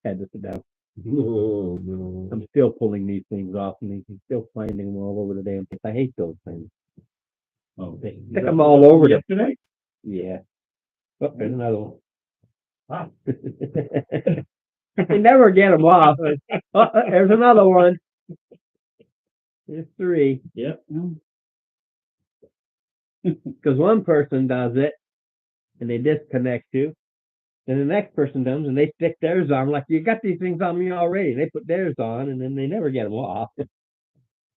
had to sit down. No, no. I'm still pulling these things off, and he's still finding them all over the damn place. I hate those things. Oh, They stick them all over the. yesterday. Yeah. Oh, there's another one. Wow. You never get them off. Oh, there's another one. There's three. Yep. Because one person does it, and they disconnect you. Then the next person does, and they stick theirs on. Like, you got these things on me already. They put theirs on, and then they never get them off.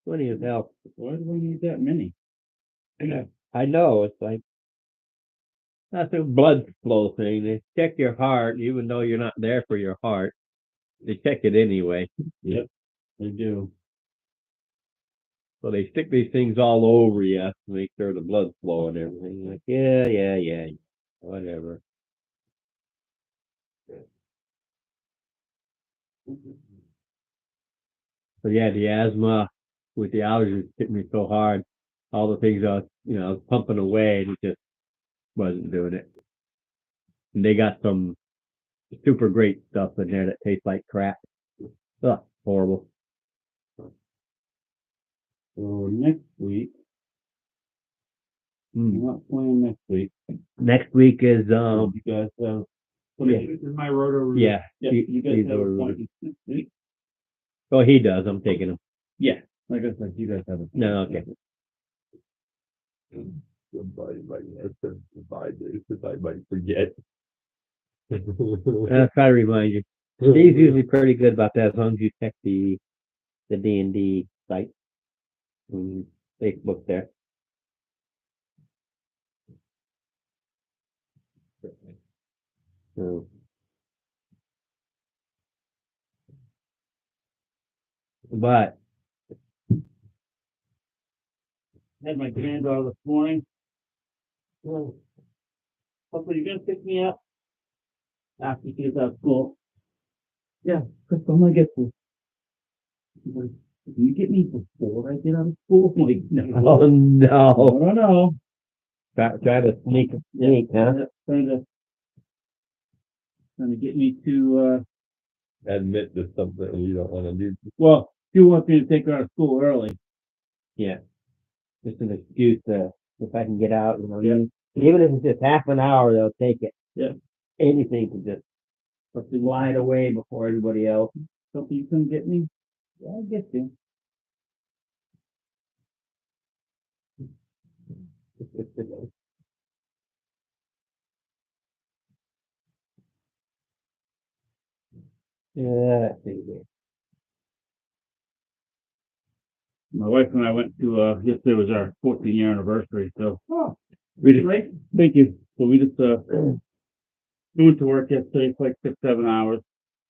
Funny as hell. Why do we need that many? I know. It's like, that's a blood flow thing. They check your heart, even though you're not there for your heart. They check it anyway. Yep, they do. So they stick these things all over you to make sure the blood flow and everything. Like, yeah. Whatever. So yeah, the asthma with the allergies hit me so hard. All the things I was pumping away, and it just wasn't doing it. And they got some super great stuff in there that tastes like crap. Ugh, horrible. So next week, I'm not playing next week. Next week is You guys have. yeah. This is my rotor. Yeah. You guys he's have over- appointments next week. Oh, he does. I'm taking him. Yeah, like I said, you guys have a. No, okay. Somebody might have to divide this, because I might forget. I'll try to remind you. He's usually pretty good about that as long as you check the D&D site. Facebook there. So, but Had my granddaughter this morning. Well, Papa, you gonna pick me up after she gets out of school? Yeah, Chris, I'm gonna get you. She's like, can you get me before I get out of school? I'm like, no. oh no, No. try to sneak, huh? Yeah, trying to get me to, Admit to something you don't want to do. well, she wants me to take her out of school early. Yeah, just an excuse to if I can get out. Yeah. Even if it's just half an hour, they'll take it. Yeah. Anything to just glide away before everybody else. Something you can get me? Yeah, I'll get you. Yeah, that's pretty good. My wife and I went to, yesterday was our 14-year anniversary, so. We just, thank you. So we just, we went to work yesterday for like 6-7 hours.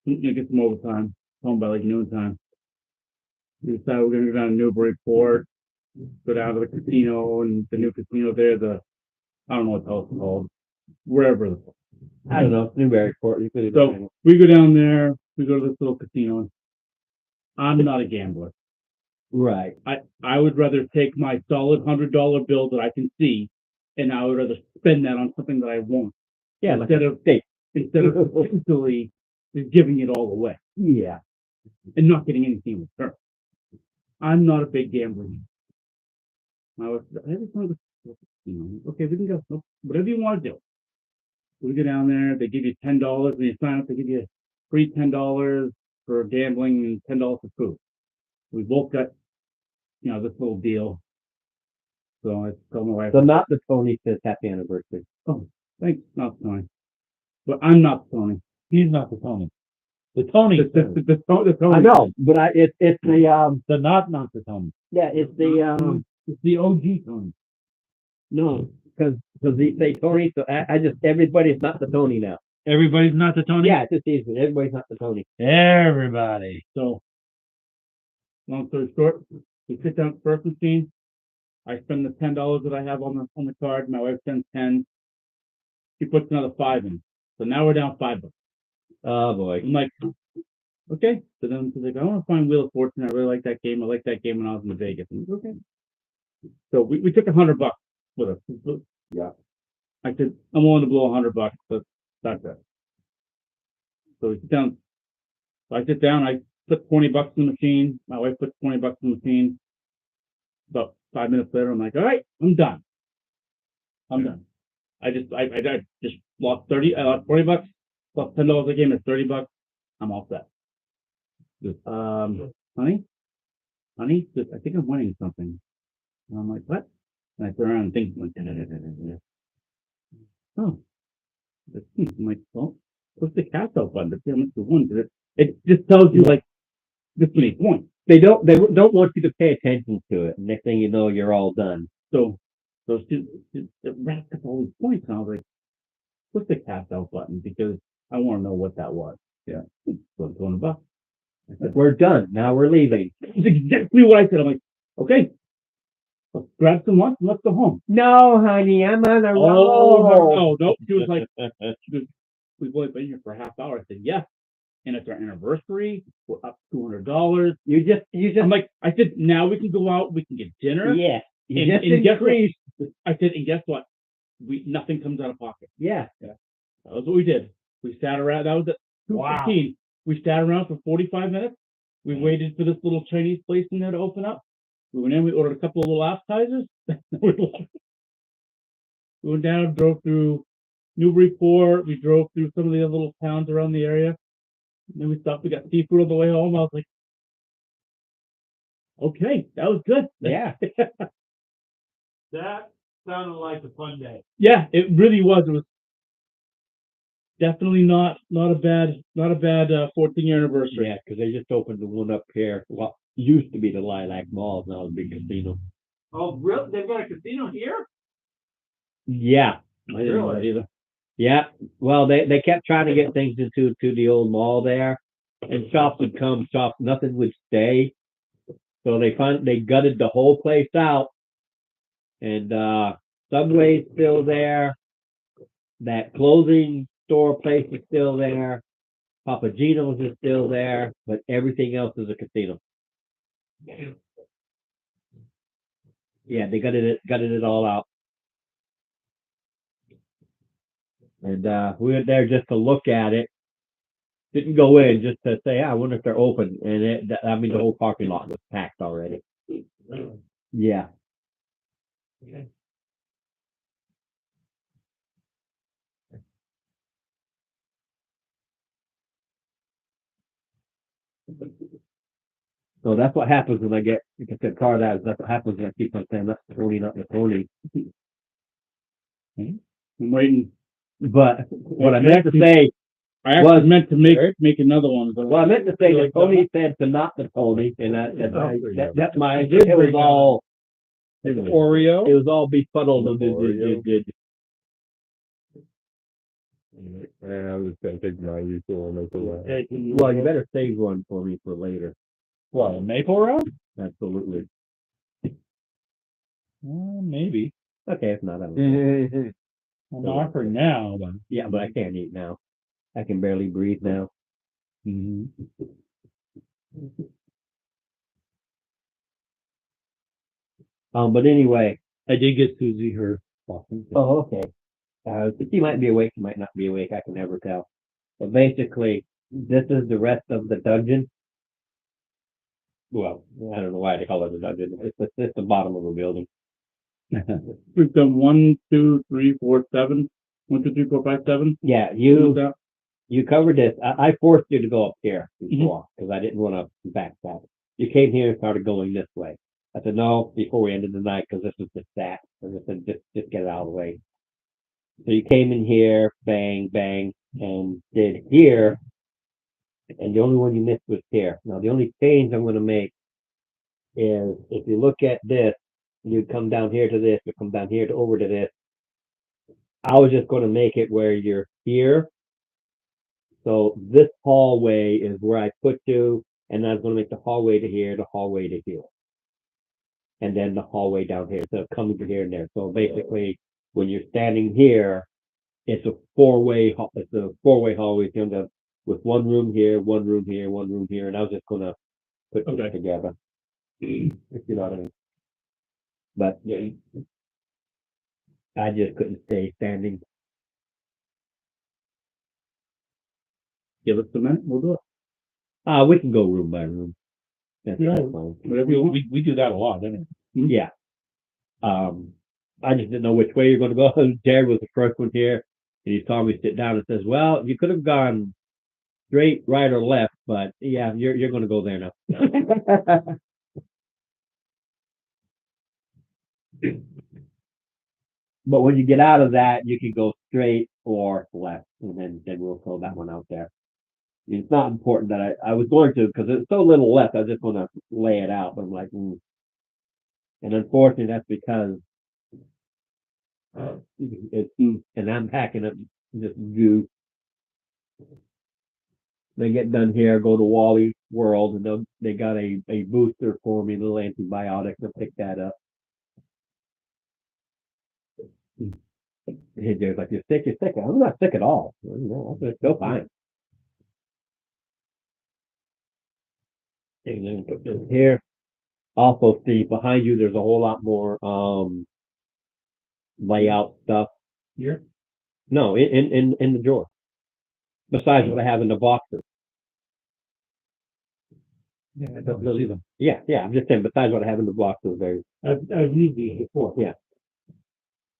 Get some overtime, home by like noontime. We decided we're gonna go down to Newburyport, go down to the casino and the new casino there, I don't know what the hell it's called, wherever. I don't know, Newburyport. You could have done So we go down there, we go to this little casino. I'm not a gambler. it. Right. I would rather take my solid $100 bill that I can see, and I would rather spend that on something that I won't. Yeah, like Instead of potentially just giving it all away yeah. and not getting anything in return. I'm not a big gambler. I just want to, okay, we can go. Whatever you want to do. We go down there, they give you $10 when you sign up, they give you free $10 for gambling and $10 for food. We both got, this little deal. So I told my wife, So not the Tony says happy anniversary. thanks, not Tony. But I'm not Tony. He's not the Tony. The Tony. The Tony. I know, but it's the The not the Tony. yeah, it's the It's the OG Tony. no, because they say Tony, so I just everybody's not the Tony now. Everybody's not the Tony. Yeah, it's just easy. Everybody's not the Tony. Everybody. So, long story short, we sit down at the first machine. I spend the $10 that I have on the card. My wife spends 10. She puts another 5 in. So now we're down $5. Oh boy. I'm like, okay. So then she's like, I want to find Wheel of Fortune. I really like that game. I like that game when I was in Vegas. I'm like, okay. So we took $100 with us. Yeah. I said, I'm willing to blow $100, but that's it. So we sit down So I sit down, I put $20 in the machine. My wife puts $20 in the machine. About 5 minutes later, I'm like, all right, I'm done. I'm done. I just lost 30. I lost $40. Lost $10 a game. It's $30. I'm all set. Honey, I think I'm winning something. And I'm like, what? And I turn around and think, like, oh, I'm like, well, what's the cash out button to see how much you won? 'Cause it just tells you like this many points. They don't want you to pay attention to it. Next thing you know, you're all done. So those two, it racked up all these points. And I was like, what's the cash out button? Because I want to know what that was. Yeah. So $20. I said, We're done. Now we're leaving. that's exactly what I said. I'm like, okay, let's grab some lunch and let's go home. No, honey, I'm on a Oh, no. She was like, we've only been here for a half hour. I said, yeah. And it's our anniversary. We're up $200. You just, I said, now we can go out. We can get dinner. yeah. You And, just and guess what? increased. I said, and guess what? Nothing comes out of pocket. Yeah. That was what we did. We sat around. That was at 2:15. We sat around for 45 minutes. We waited for this little Chinese place in there to open up. We went in. We ordered a couple of little appetizers. We went down, drove through Newburyport. We drove through some of the other little towns around the area. And then we stopped. We got seafood on the way home. I was like, okay, that was good. Yeah. That sounded like a fun day. Yeah, it really was. It was definitely not a bad 14-year anniversary. Yeah, because they just opened the one up here. Well, used to be the Lilac Mall, now it's a big casino. Oh, really? They've got a casino here? Yeah. I didn't know that either. Yeah. Well, they kept trying to get things into the old mall there, and shops would come, nothing would stay. So they gutted the whole place out, and Subway's still there. That clothing store place is still there. Papa Gino's is still there, but everything else is a casino. Yeah, they gutted it all out. And we went there just to look at it. Didn't go in, just to say, I wonder if they're open. And the whole parking lot was packed already. Yeah. So that's what happens when I get, like I said, card ads. That's what happens when I keep on saying that's Tony, not the Tony. I'm waiting. But what I meant to say, I actually meant to make another one. But well, I meant to say that Tony said to not the Tony, and that's my. It was all Oreo? It was all befuddled. Oreo. I was just gonna take my usual and make a laugh. Well, you better save one for me for later. What, Maple Road? Absolutely. Maybe. Okay, if not, I will. I'm offering now, but. Yeah, but I can't eat now. I can barely breathe now. But anyway. I did get Susie her walking. Oh, okay. She might be awake, she might not be awake, I can never tell. But basically, this is the rest of the dungeon. Well, I don't know why they call it a dungeon. It's the bottom of the building. we've done 1, 2, 3, 4, 7. 1, 2, 3, 4, 5, 7. Yeah, you covered this. I forced you to go up here before because I didn't want to backstab. You came here and started going this way. I said no before we ended the night because this was just that. And I said just get it out of the way. So you came in here, bang, bang, and did here. And the only one you missed was here. Now the only change I'm going to make is if you look at this, you come down here to this, you come down here to over to this. I was just going to make it where you're here. So this hallway is where I put you, and I was going to make the hallway to here, the hallway to here. And then the hallway down here. So coming to here and there. So basically, when you're standing here, it's a four-way hallway with one room here, one room here, one room here. And I was just going to put this together. If you know what I mean. But yeah, I just couldn't stay standing. Give us a minute, we'll do it. We can go room by room. That's Yeah. fine. Whatever you want. We do that a lot, don't we? Yeah. I just didn't know which way you're going to go. Jared was the first one here, and he saw me sit down and says, "Well, you could have gone straight, right, or left, but yeah, you're going to go there now." But when you get out of that, you can go straight or left, and then we'll throw that one out there. I mean, it's not important that I was going to because there's so little left. I just want to lay it out, but I'm like, and unfortunately, that's because it's and I'm packing up just goo. They get done here, go to Wally World, and they got a booster for me, a little antibiotic. They'll pick that up. Hey, Jared's like, you're sick. I'm not sick at all. No, I'm still fine. And then put this here. Also, see behind you, there's a whole lot more layout stuff. Here? No, in the drawer. Besides what I have in the boxes. Yeah, I don't see them. Yeah. I'm just saying. Besides what I have in the boxes, there's. I've used these before. Yeah.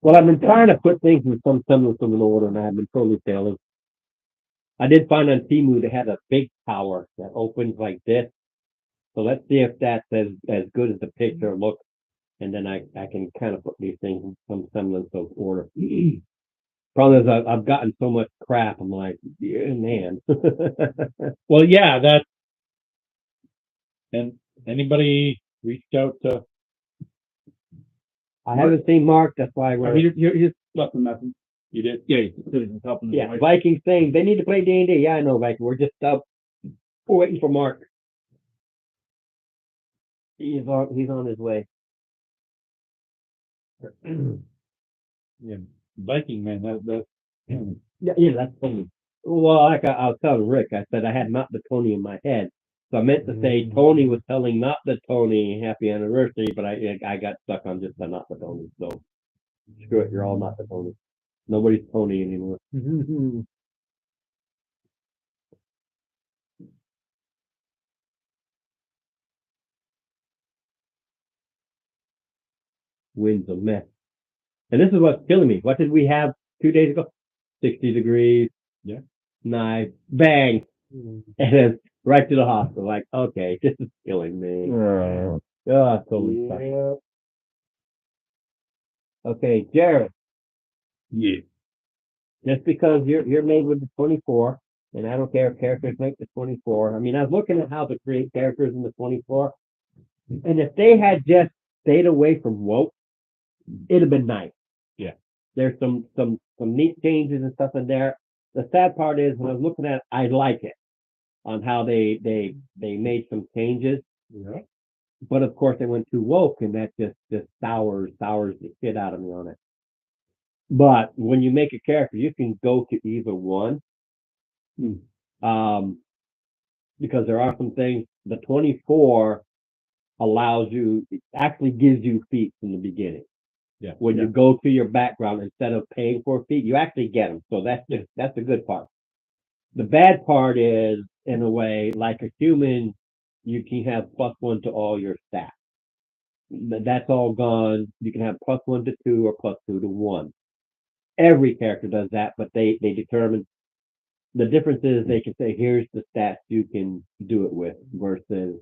Well, I've been trying to put things in some semblance of an order, and I have been totally failing. I did find on Temu they had a big tower that opens like this. So let's see if that's as good as the picture looks, and then I can kind of put these things in some semblance of order. Problem is, I've gotten so much crap. I'm like, yeah, man. Well, yeah, that. And anybody reached out to? I haven't seen Mark. That's why we're. He just left a message. You did? Yeah, he said he's helping. Yeah, Vikings saying they need to play D&D. Yeah, I know, Viking. We're just we're waiting for Mark. He's on his way. Yeah, Viking man. That. Yeah, that's funny. Well, like I was telling Rick, I said I had Not the Tony in my head. So I meant to say Tony was telling Not the Tony happy anniversary, but I got stuck on just the Not the Tony. So screw it, you're all Not the Tony. Nobody's Tony anymore. Wind's a mess. And this is what's killing me. What did we have 2 days ago? 60 degrees. Yeah. Knife. Bang. And then right to the hospital. Like, okay, this is killing me. Oh, totally sucks. Okay, Jared. Yeah. Just because you're made with the 24, and I don't care if characters make the 24. I mean, I was looking at how to create characters in the 24, and if they had just stayed away from woke, it'd have been nice. Yeah. There's some neat changes and stuff in there. The sad part is when I was looking at it, I like it on how they made some changes. Yeah. But of course they went too woke, and that just sours the shit out of me on it. But when you make a character, you can go to either one. Because there are some things. The 24 allows you, actually gives you feats in the beginning. Yeah. When you go to your background, instead of paying for a feat, you actually get them. So that's the good part. The bad part is, in a way, like a human, you can have +1 to all your stats. That's all gone. You can have +1 to 2 or +2 to 1. Every character does that, but they determine the difference is they can say, here's the stats you can do it with versus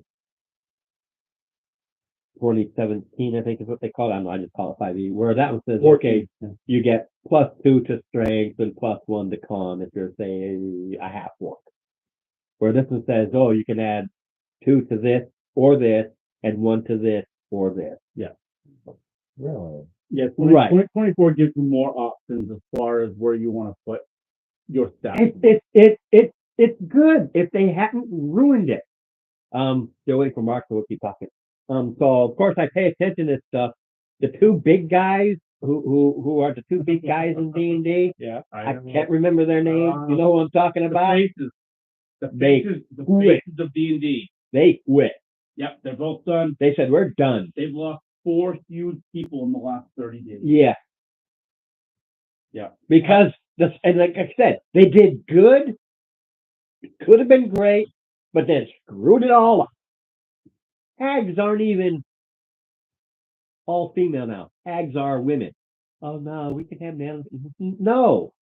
2017, I think is what they call it. I don't know, I just call it 5e. Where that one says, okay, you get +2 to strength and +1 to con if you're, say, a half orc. Where this one says, oh, you can add 2 to this or this and 1 to this or this. Yeah. Really? Yeah, Right. 24 gives you more options as far as where you want to put your stuff. It's good if they hadn't ruined it. Still waiting for Mark, so we'll keep talking. So of course I pay attention to this stuff. The two big guys who are the two big guys in D&D. Yeah. I can't remember their names. You know who I'm talking about? The They faces quit. of D&D. They quit. Yep, they're both done. They said we're done. They've lost 4 huge people in the last 30 days. Yeah. Yeah. Because and like I said, they did good. It could have been great, but then screwed it all up. Hags aren't even all female now. Hags are women. Oh no, we can have male. No,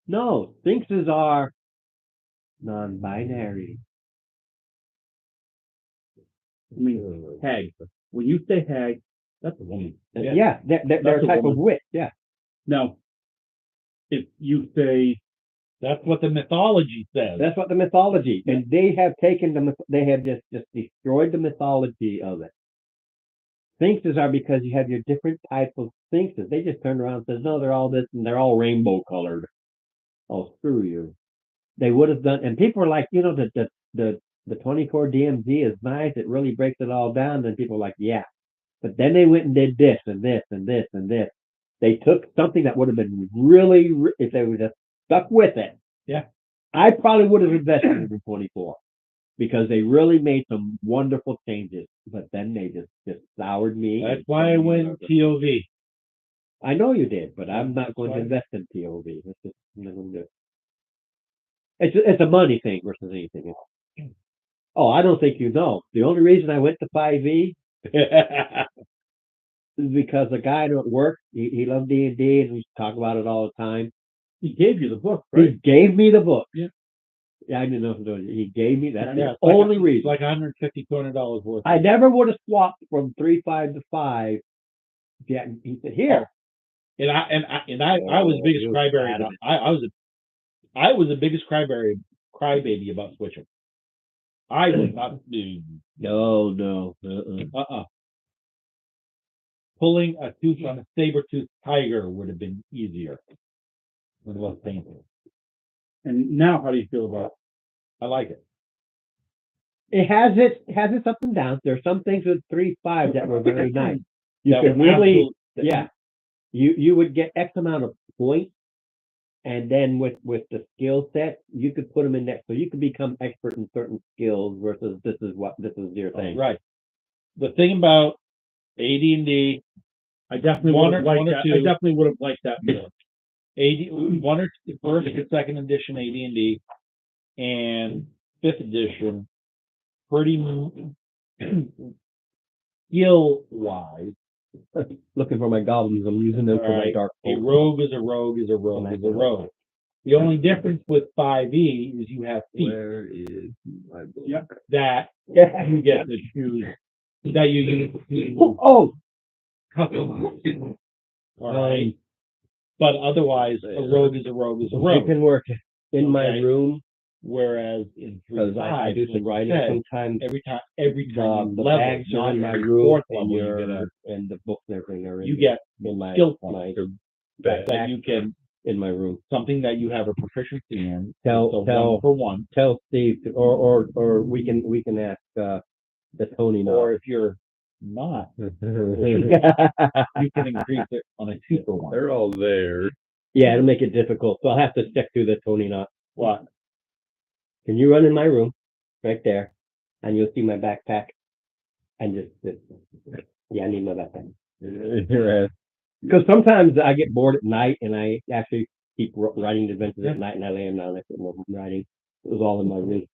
no. Sphinxes are non-binary. I mean, hag. When you say hag, that's a woman. Yeah, they're That's a a type of woman. witch. Yeah. Now, if you say, That's what the mythology says. That's what the mythology, and they have taken they have just destroyed the mythology of it. Sphinxes are because you have your different types of sphinxes. They just turn around and says, no, they're all this and they're all rainbow colored. Oh, screw you. They would have done, and people are like, the 24 DMG is nice. It really breaks it all down. Then people are like, yeah, but then they went and did this and this and this and this. They took something that would have been really, if they would have stuck with it. Yeah. I probably would have invested in 24 because they really made some wonderful changes, but then they just soured me. That's why I went TOV. I know you did, but I'm not That's going to why. invest in POV. It's just I'm not going to do it. It's a money thing versus anything else. Oh, I don't think you know. The only reason I went to 5e is because the guy at work, he loved D&D and we talk about it all the time. he gave you the book, He right? gave me the book. Yeah. Yeah, I didn't know if it was, he gave me that's Yeah, the only It's reason. like $150, $200 worth. I never would have swapped from 3.5 to 5. Yeah, he said, here. And I was the biggest you was crybaby. adamant. I was the biggest crybaby about switching. I was not No. pulling a tooth on a saber-toothed tiger would have been easier. With less painful. And now, how do you feel about it? I like it. It has its ups and downs. There are some things with 3.5 that were very nice. You That could was really, absolute- yeah. You would get X amount of points, and then with the skill set, you could put them in that, so you could become expert in certain skills versus this is your thing. Right. The thing about AD&D, I definitely One would or- have liked one or that. two. I definitely would have liked that more. one or two, first or second edition AD&D, and fifth edition, pretty skill wise, Looking for my goblins, I'm using them for my Alright, dark a folk. rogue is a rogue is a rogue is a rogue. The only difference with 5e is you have feet Where is my book? Yep. that Yeah. you get to choose, that you use. Oh, All right. But otherwise, a rogue is a rogue is a it rogue. can work in my Okay. room Whereas in because I do some writing said, sometimes. every time The you the level, bags are not in my every room, fourth and level, you your get a and the books and everything are in you get in my skill my that you can in my room. something that you have a proficiency in. Tell- so tell- 1 for 1. Tell Steve, or we can ask the Tony now. Or if you're not, you can increase it on a 2 for 1. They're all there. Yeah, it'll make it difficult. So I'll have to stick to the Tony knot. What? Can you run in my room, right there, and you'll see my backpack, and just yeah, I need my backpack. Your ass. Because sometimes I get bored at night, and I actually keep writing the adventures at night, and I lay them down. I put more writing. It was all in my room.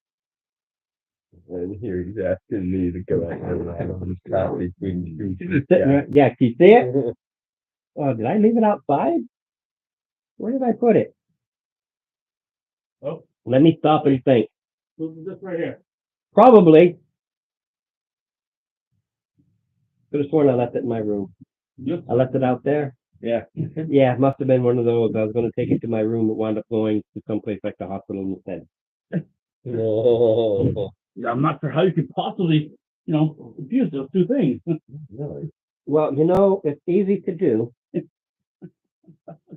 And here he's asking me to go out there and have a copy between you. Sitting right, yeah, can you see it? Oh, did I leave it outside? Where did I put it? Oh. Let me stop and think. This is this right here. Probably. Could have sworn I left it in my room. Yep. I left it out there. Yeah. Yeah, it must have been one of those. I was going to take it to my room, but wound up going to someplace like the hospital instead. Oh, Yeah, I'm not sure how you could possibly, confuse those two things. really? Well, it's easy to do.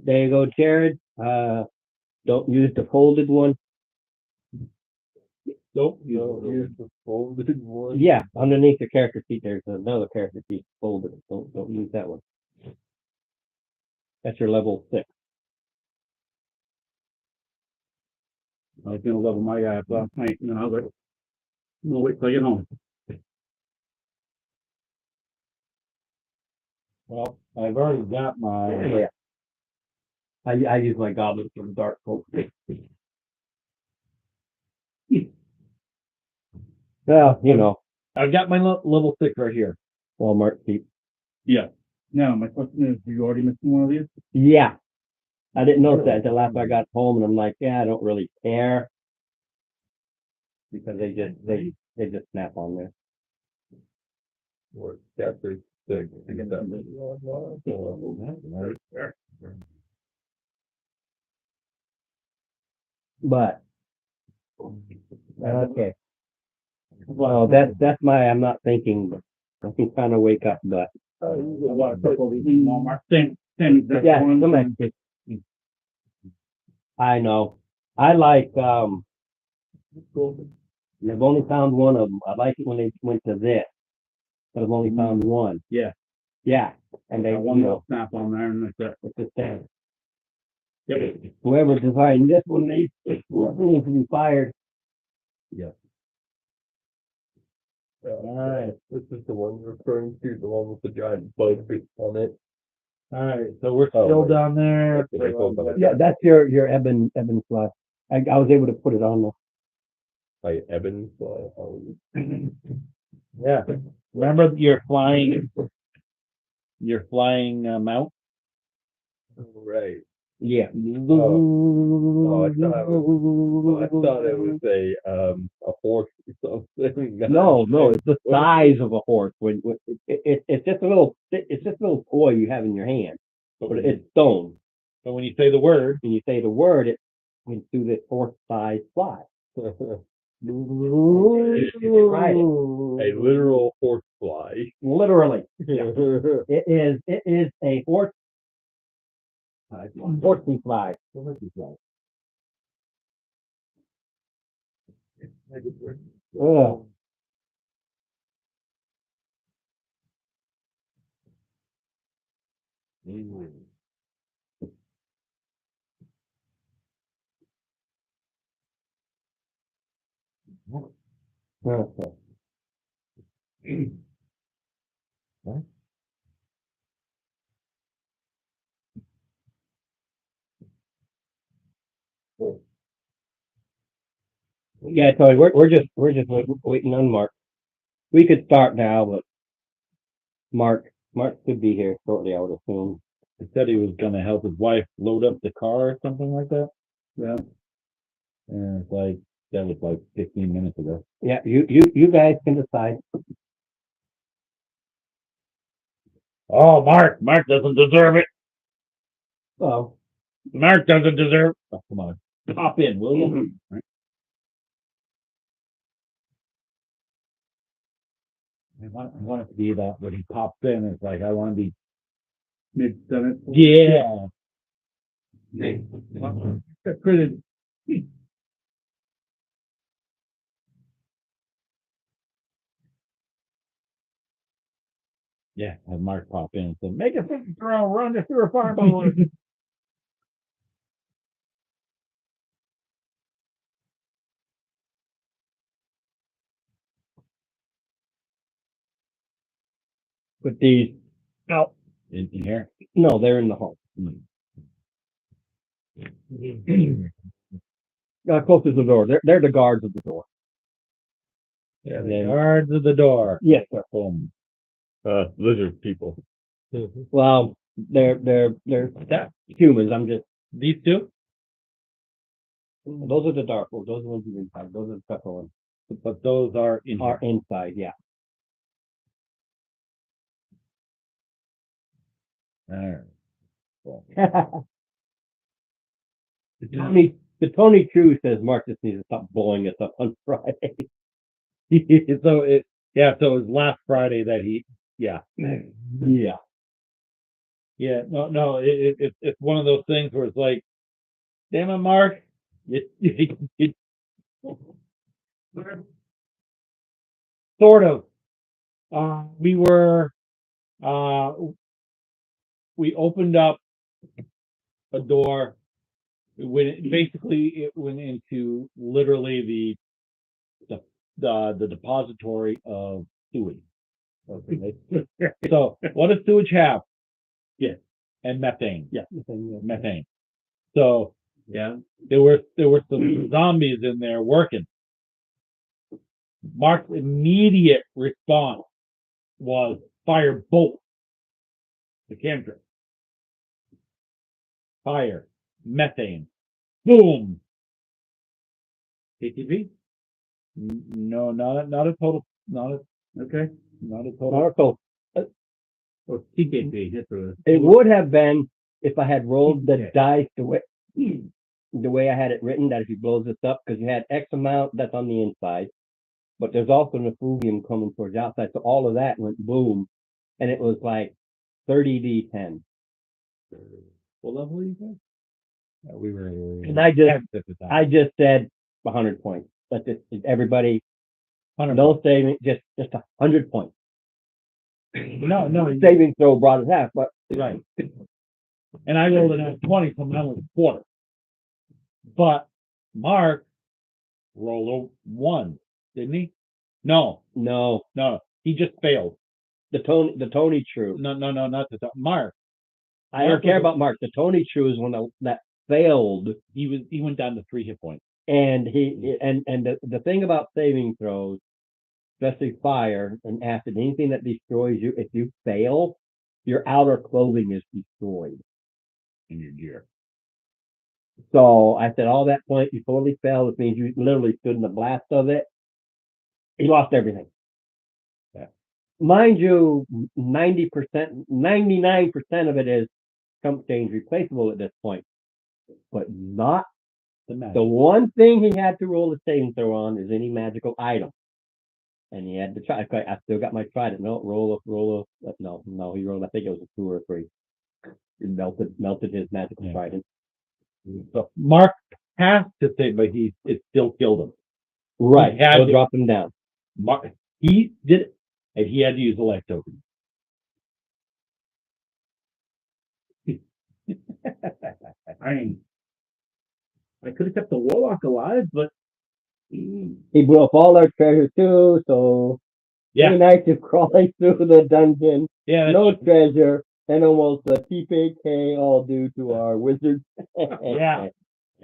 There you go, Jared. Don't use the folded one. Nope. Here's the folded one. Yeah, underneath the character sheet, there's another character sheet folded. Don't use that one. That's your level 6. I was gonna level my guy up last night, and then I was like, I'm gonna wait till I get home. Well, I've already got my. Yeah. I use my goblins for the dark folk. Well, you know, I've got my level 6 right here. Walmart cheap. Yeah. Now, my question is, are you already missing one of these? Yeah. I didn't notice that until after I got home, and I'm like, yeah, I don't really care. Because they just snap on there. Or chapter 6. I get But okay. Well, that's my I'm not thinking, but I can kind of wake up, but I bought a couple of these in Walmart. Same exact yeah, ones. some extra. I know. I like I've only found one of them. I like it when they went to this, but I've only found one. Yeah. Yeah, and they Got one little snap on there, and that's it. it's the same. Yep. Whoever designed this one needs to be fired. Alright. This is the one you're referring to, the one with the giant bug on it. All right, so we're Oh, still wait. down there. Okay, hold on. Yeah, that's your Eben fly. I was able to put it on there. Like Evans. Yeah. Remember your flying mount? Right. Yeah. Oh, I thought it was a horse or something. No, it's the size of a horse. When it's just a little toy you have in your hand, but it's stone. But when you say the word, When you say the word, it can do this horse size fly. Right. A literal horse fly. Literally, it is a horse horsey fly. Ugh. Okay. Yeah, so we're just waiting on Mark. We could start now, but Mark should be here shortly, I would assume. he said he was gonna help his wife load up the car or something like that. Yeah. And it's like, that was like 15 minutes ago. Yeah, you guys can decide. Oh, Mark doesn't deserve it. Oh, Mark doesn't deserve. Oh, come on, hop in, will you? I want it to be that when he pops in, it's like I want to be. Maybe done it. Yeah. Got printed. Yeah, have Mark pop in and say, make a 50 throw, run this through a fireball. but these in here. no, they're in the home. Close to the door. They're the guards of the door. Yeah, the guards of the door. Yes, sir. Boom. Lizard people. Well, they're humans. I'm just These two, those are the dark ones. Those are the ones inside. Those are the pepper ones. but those are in Are here. inside, yeah. All right. The Tony True says Mark just needs to stop blowing us up on Friday. So it was last Friday that he, yeah. Yeah. No, it's one of those things where it's like, damn it, Mark. Sort of. We opened up a door. It went into literally the depository of sewage. Okay. So what does sewage have? Yeah. And methane. Yeah. Methane. So Yeah. there were some zombies in there working. Mark's immediate response was fire both the cantrip. Fire, methane, boom. KTP? No, not a total, Okay. not a total. Marco, Or TKP, that's what it is. it would have been if I had rolled the Okay. dice the way I had it written, that if he blows this up, because you had X amount that's on the inside, but there's also an effluvium coming towards the outside, so all of that went boom, and it was like 30d10. What level are you guys? We were. And I just, at the time. I just said 100 points. That's it. Everybody, 100 no saving, just 100 points. No, Saving throw brought it half, but right. And I rolled an 20, so mine was a quarter. But Mark rolled a 1, didn't he? No, no, he just failed. the Tony True. No, not the Mark. I don't care about Mark. The Tony True is one that failed, He went down to 3 hit points. and the thing about saving throws, especially fire and acid, anything that destroys you, if you fail, your outer clothing is destroyed. In your gear. So I said, all that point, you totally failed, which means you literally stood in the blast of it. He lost everything. Yeah. Mind you, 90%, 99% of it is chump change replaceable at this point, but not The match. the one thing he had to roll a saving throw on is any magical item. And he had to try. Okay, I still got my trident. No, roll a. No, he rolled. I think it was a 2 or a 3. He melted his magical Yeah. trident. So Mark has to say, but it still killed him. Right, He had still to- dropped him down. Mark, he did it, and he had to use the life token. I mean, I could have kept the warlock alive, but He blew up all our treasure too. So Yeah. 3 nights of crawling through the dungeon, Yeah, no treasure, and almost a TPK, all due to our wizard. Yeah.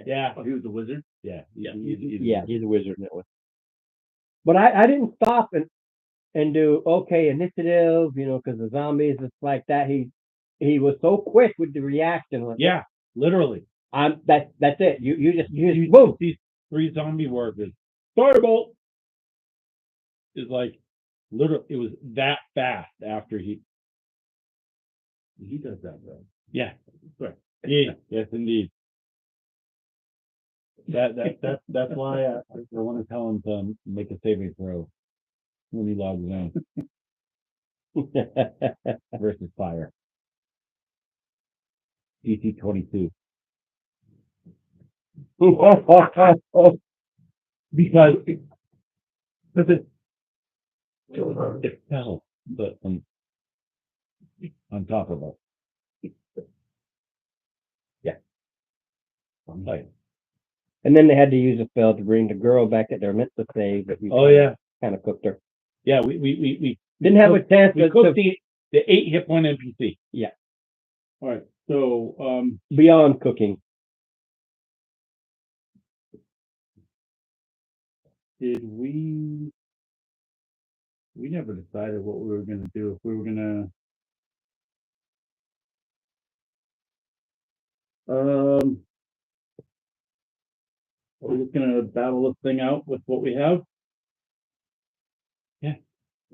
yeah, oh, he was a wizard. yeah, Yeah. Yeah, he's a wizard in that one. But I didn't stop and do okay initiative, because the zombies, it's like that. He was so quick with the reaction. Like, yeah, literally. that's it. You just You boom. these 3 zombie workers. Firebolt is like literally. It was that fast after he He does that though. Yeah. Right. Yeah. Yes, indeed. That's why I want to tell him to make a saving throw when he logs in versus fire. DC 22 because it fell, but on top of us. Yeah. I'm like, And then they had to use a spell to bring the girl back that they're meant to save, but we oh yeah, kind of cooked her. yeah. We Didn't have a chance we to cooked the 8 hit point NPC. All right. So beyond cooking. did we never decided what we were gonna do, if we were gonna are we just gonna battle this thing out with what we have?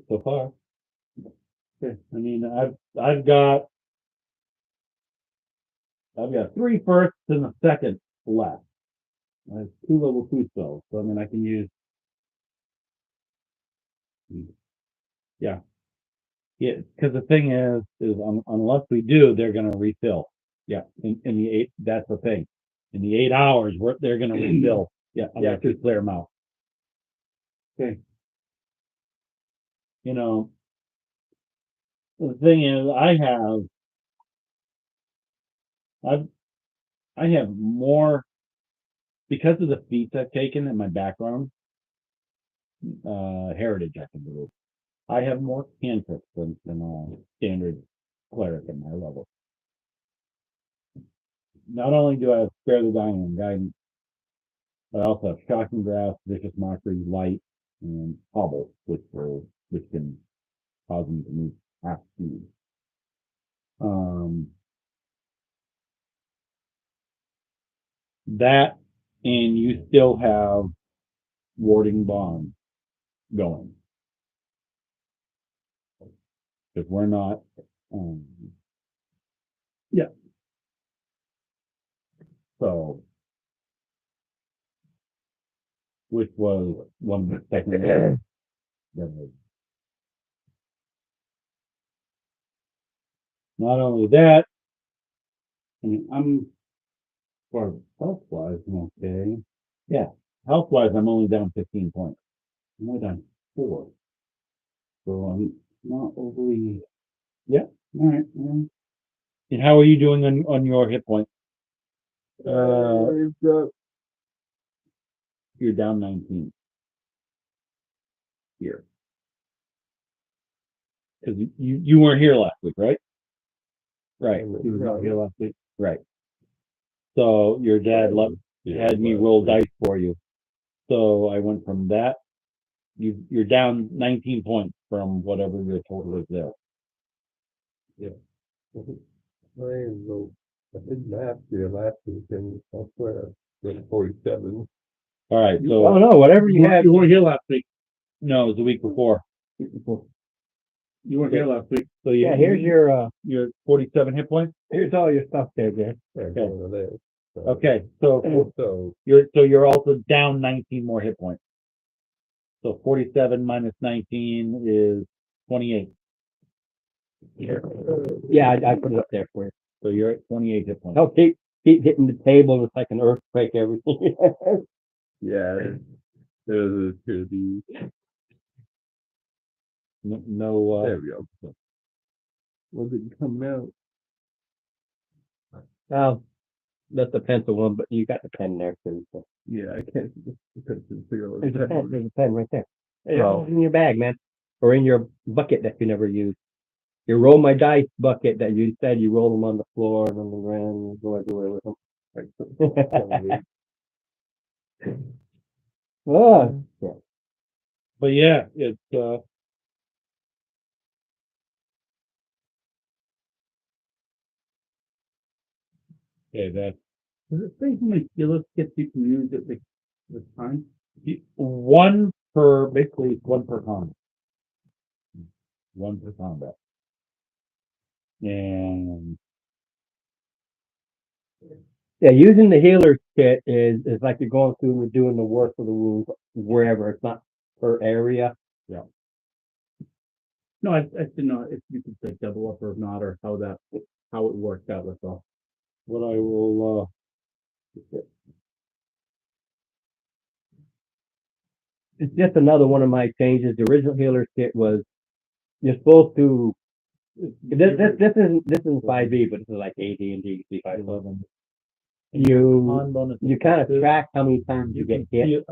So far, Okay. I mean, I've got 3 firsts and a second left. I have 2 level 2 spells, so I mean I can use. Yeah, because the thing is unless we do, they're gonna refill. Yeah, in the 8, that's the thing. In the 8 hours, they're gonna refill. Yeah, unless we clear them out. Okay. The thing is, I have more because of the feats I've taken in my background, heritage, I can believe. I have more cantrips than a standard cleric at my level. Not only do I have Spare the Dying and Guidance, but I also have Shocking Grasp, Vicious Mockery, Light, and hobble, which can cause them to move half speed. That, and you still have warding bonds going. If we're not, Yeah. So, which was one of the second. Not only that, I mean, I'm, for health-wise, I'm okay. health-wise, I'm only down 15 points. I'm only down 4. So I'm not overly. Yeah. All right. And how are you doing on your hit points? I've got You're down 19. Here. Because you weren't here last week, right? Right. He was out here last week. Right. So your dad had me roll dice for you. So I went from that. You're down 19 points from whatever your total is there. I did math here last week and I swear, 47. All right. Oh So no, whatever you had. You weren't here last week. no, it was the week before. You weren't here last week. So you, Yeah, here's your 47 hit points. here's all your stuff there, Jay. Yeah, Okay. one of those. So- Okay. So So, you're also down 19 more hit points. So 47 minus 19 is 28. Yeah, I put it up there for you. So you're at 28 hit points. No, keep hitting the table. It's like an earthquake. Everything. yeah, there's gonna be, No, there we go. Was it coming out? Well, that's the pencil one, but you got the pen there too. So. Yeah, I can't figure out. There's a pen. There's a pen right there. Yeah. It's in your bag, man, or in your bucket that you never use. Your roll my dice bucket that you said you roll them on the floor and on the ground and go everywhere with them. Oh, yeah. but yeah, it's okay. That's Does it say how many kilo kits you can use at the time? one per, basically it's one per combat. One per combat. And Yeah, using the healer's kit is like you're going through and doing the work of the wounds wherever. It's not per area. No, I didn't know if you could say double up or not, or how it worked out. That's all. what I will, It's just another one of my changes. The original healer's kit was you're supposed to. This isn't 5e, but this is like AD&D 511. You kind of track how many times you get hit,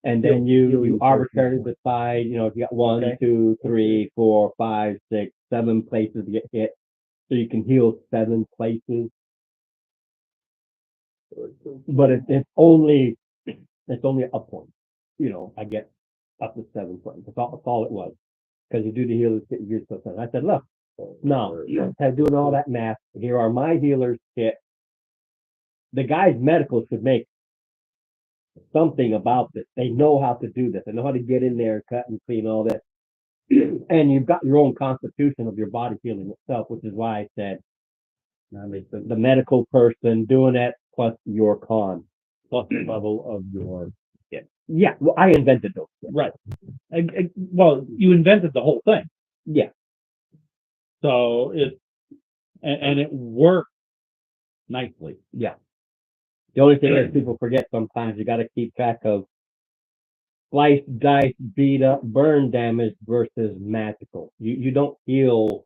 and then you arbitrarily decide. You know, if you got 1, 2, 3, 4, 5, 6, 7 places to get hit, so you can heal 7 places. But it's only a point. You know, I get up to 7 points. That's all it was. Because you do the healer's kit, you get so I said, look, no, instead of doing all that math, here are my healer's kit. The guy's medical should make something about this. They know how to do this. They know how to get in there, cut and clean all that. And you've got your own constitution of your body healing itself, which is why I said the medical person doing it plus your con. plus the level of your, Yeah, well, I invented those. right. Well, you invented the whole thing. Yeah. So and it worked nicely. Yeah. The only thing is people forget sometimes you got to keep track of slice, dice, beat up, burn damage versus magical. You don't heal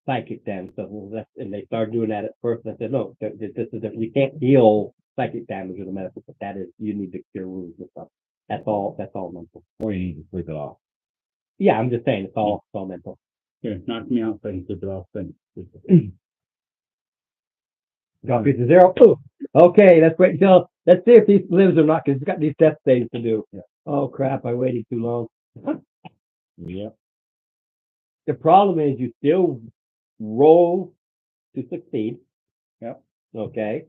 psychic damage. And they started doing that at first. And I said, no, this is different. You can't heal psychic damage with a medical, but that is, you need to cure wounds and stuff. That's all mental. Or you need to sleep it off. Yeah, I'm just saying it's all mental. Here, knock me out so I can keep it off thing. Copy to 0. Ooh. Okay, that's great. So let's see if he lives or not, because he's got these death saves to do. Yeah. Oh crap, I waited too long. Yep. The problem is you still roll to succeed. Yep. Okay.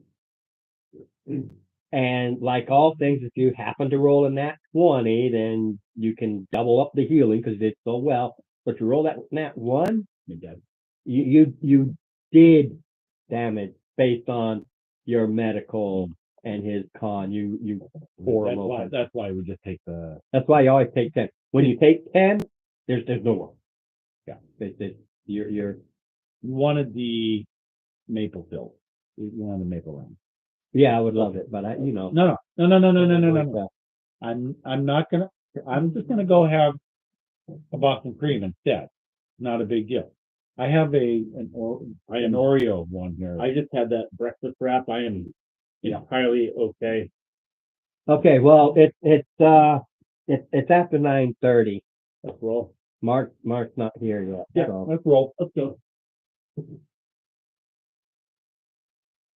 And like all things, if you happen to roll a nat 20, then you can double up the healing because it's so well. But you roll that nat 1, you did damage based on your medical and his con. You poor local. That's why we just take the. That's why you always take 10. When you take 10, there's no more. Yeah. You're You wanted the maple fill. You wanted the maple ring. yeah, I would love it, but No. I'm not gonna. I'm just gonna go have a Boston cream instead. Not a big deal. I have an Oreo one here. I just had that breakfast wrap. I am entirely okay. Okay, well, it's after 9:30. Let's roll. Mark's not here yet. Yeah, So let's roll. Let's go.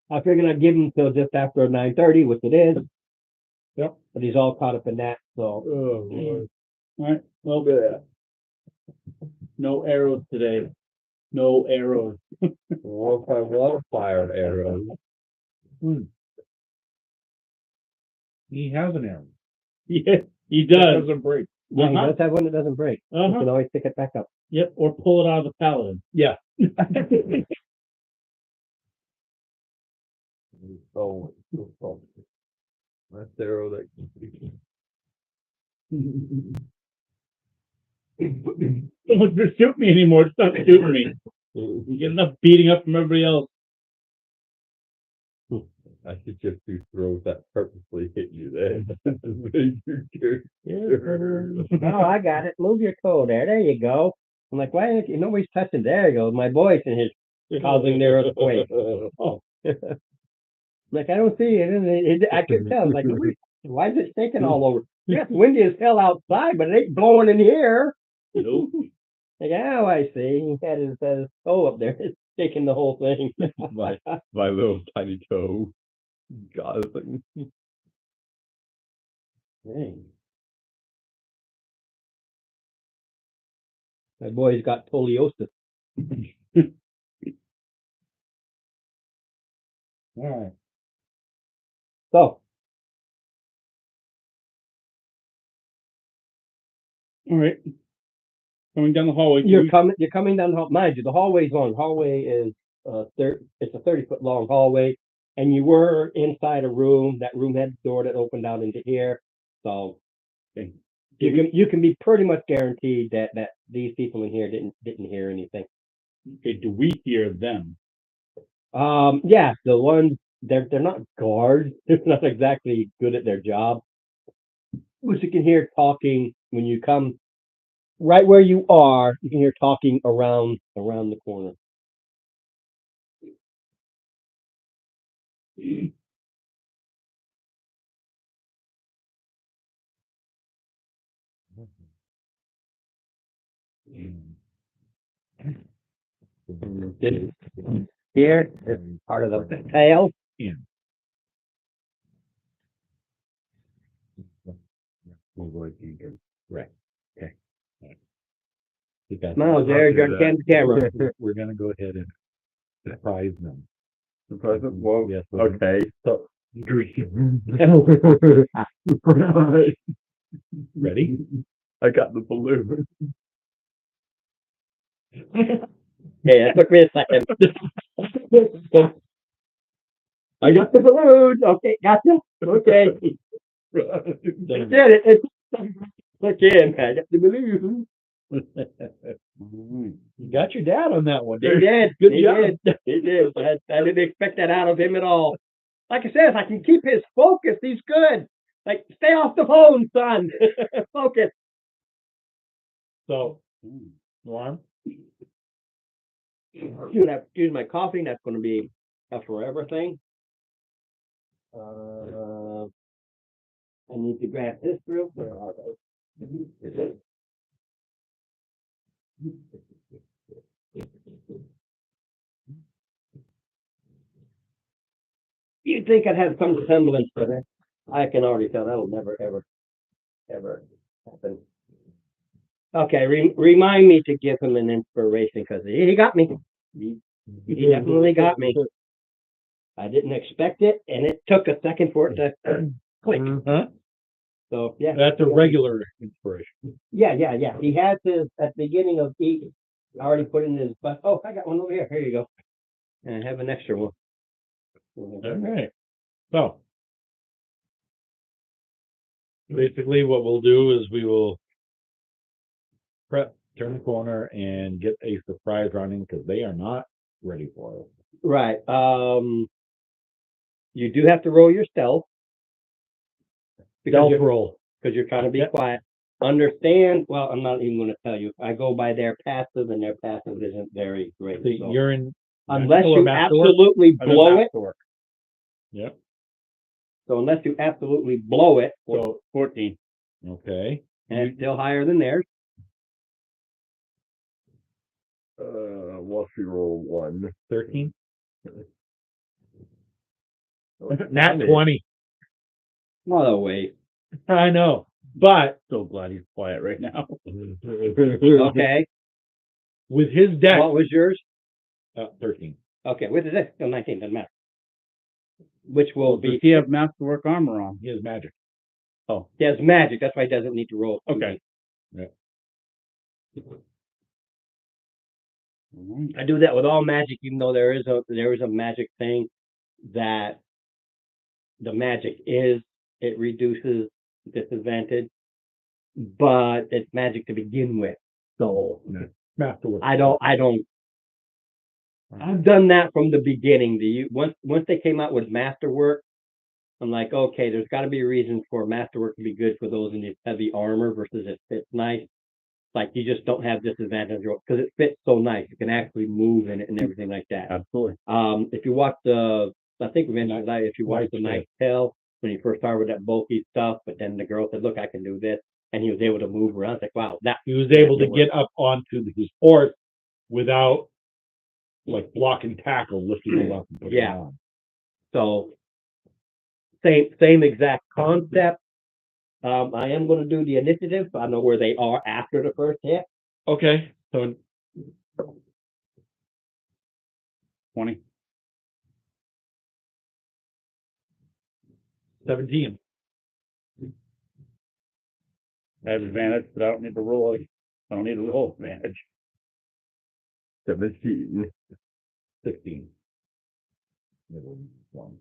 I figured I'd give him till just after 9:30, which it is. Yep. But he's all caught up in that, so Oh, Lord. All right. Well, no arrows today. No arrows. Well, if I want to fire arrows, He has an arrow. Yeah, he It does. doesn't break. yeah, he Uh-huh. does have one that doesn't break. You Uh-huh. can always pick it back up. Yep, or pull it out of the paladin. Yeah. oh, that's the arrow that. Don't just shoot me anymore. Stop shooting me. You get enough beating up from everybody else. I should just do throws that purposely hit you there. Make your character. Oh, I got it. Move your toe there. There you go. I'm like, why ain't nobody's touching? There you go. My voice and his causing their earthquake. Oh, Like I don't see it. I could tell. Like, why is it shaking all over? Yeah, it's windy as hell outside, but it ain't blowing in here. nope. Like, oh, I see. He had his toe up there. It's shaking the whole thing. My little tiny toe. God, Dang. My boy's got scoliosis. All right. So, All right. Coming down the hallway. you're coming down the hall. Mind you, the hallway's long. Hallway is it's a 30-foot long hallway, and you were inside a room. That room had a door that opened out into here. So Okay. you can be pretty much guaranteed that these people in here didn't hear anything. Okay, do we hear them? Yeah, the ones they're not guards. They're not exactly good at their job. But you can hear talking when you come right where you are. You can hear talking around the corner. This here is part of the tail. Right. Okay. No, there's your camera. We're gonna go ahead and surprise them. Surprise them? Well, Yes. okay. So, Ready? I got the balloon. Yeah, it took me a second. I got the balloon. Okay, gotcha. Okay. I did it. It's again. I got the balloon. You got your dad on that one. He did. Good He job. did. He did. I didn't expect that out of him at all. Like I said, if I can keep his focus, he's good. Like, stay off the phone, son. Focus. So, Norm, Excuse my coughing. That's going to be a forever thing. I need to grab this real quick. You'd think I'd have some semblance to that. I can already tell that'll never ever ever happened. Okay, remind me to give him an inspiration because he got me. He definitely got me. I didn't expect it, and it took a second for it to click. Huh? So yeah, That's a regular inspiration. yeah. He has his at the beginning of each. Already put in his. But oh, I got one over here. Here you go. And I have an extra one. All right. So basically what we'll do is we will prep, turn the corner, and get a surprise running because they are not ready for it. Right. You do have to roll your stealth. Stealth roll. Because you're trying to be Yep. quiet. Understand? Well, I'm not even going to tell you. I go by their passive, and their passive isn't very great. So So you're in unless magical or you masterwork? absolutely I'm in blow it, masterwork. Yep. so unless you absolutely blow it, So 14. Okay. and it's still higher than theirs. What's your roll 1? 13. Nat Nat 20. No way. I know. But So glad he's quiet right now. Okay. with his deck, What was yours? 13. Okay. What is it? Still 19. Doesn't matter. Which will Does be. he have masterwork armor on? He has magic. He has magic. That's why he doesn't need to roll. Okay. Yeah. I do that with all magic, even though there is a magic thing that the magic is it reduces disadvantage, but it's magic to begin with. So Masterwork. I don't. I've done that from the beginning. Once they came out with Masterwork, I'm like, okay, there's got to be a reason for Masterwork to be good for those in heavy armor versus it fits nice. Like you just don't have disadvantage because it fits so nice. You can actually move in it and everything like that. Absolutely. If you watch I think we mentioned that if you watch the Knight's Tale when he first started with that bulky stuff, but then the girl said, "Look, I can do this," and he was able to move around. It's like, wow, that He was able to get up onto his horse without like blocking tackle, lifting him up and putting Yeah. him on. so same exact concept. I am going to do the initiative, so I know where they are after the first hit. Okay. So 20. 17. I have advantage, but I don't need to roll. I don't need to roll advantage. 17. 16. Middle one.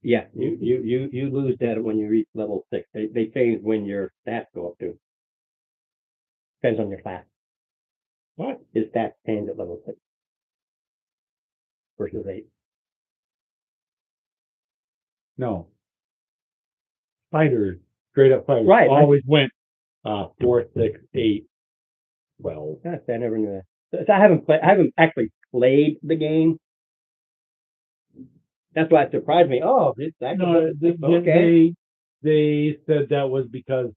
Yeah, you lose that when you reach level 6. They change when your stats go up to. Depends on your class. What? His stats change at level 6 versus 8. No. Fighters, straight up fighters, Right, always went 4, 6, 8, 12. Gosh, I never knew that. So I haven't actually played the game. That's why it surprised me. Oh, it's actually No, okay. they said that was because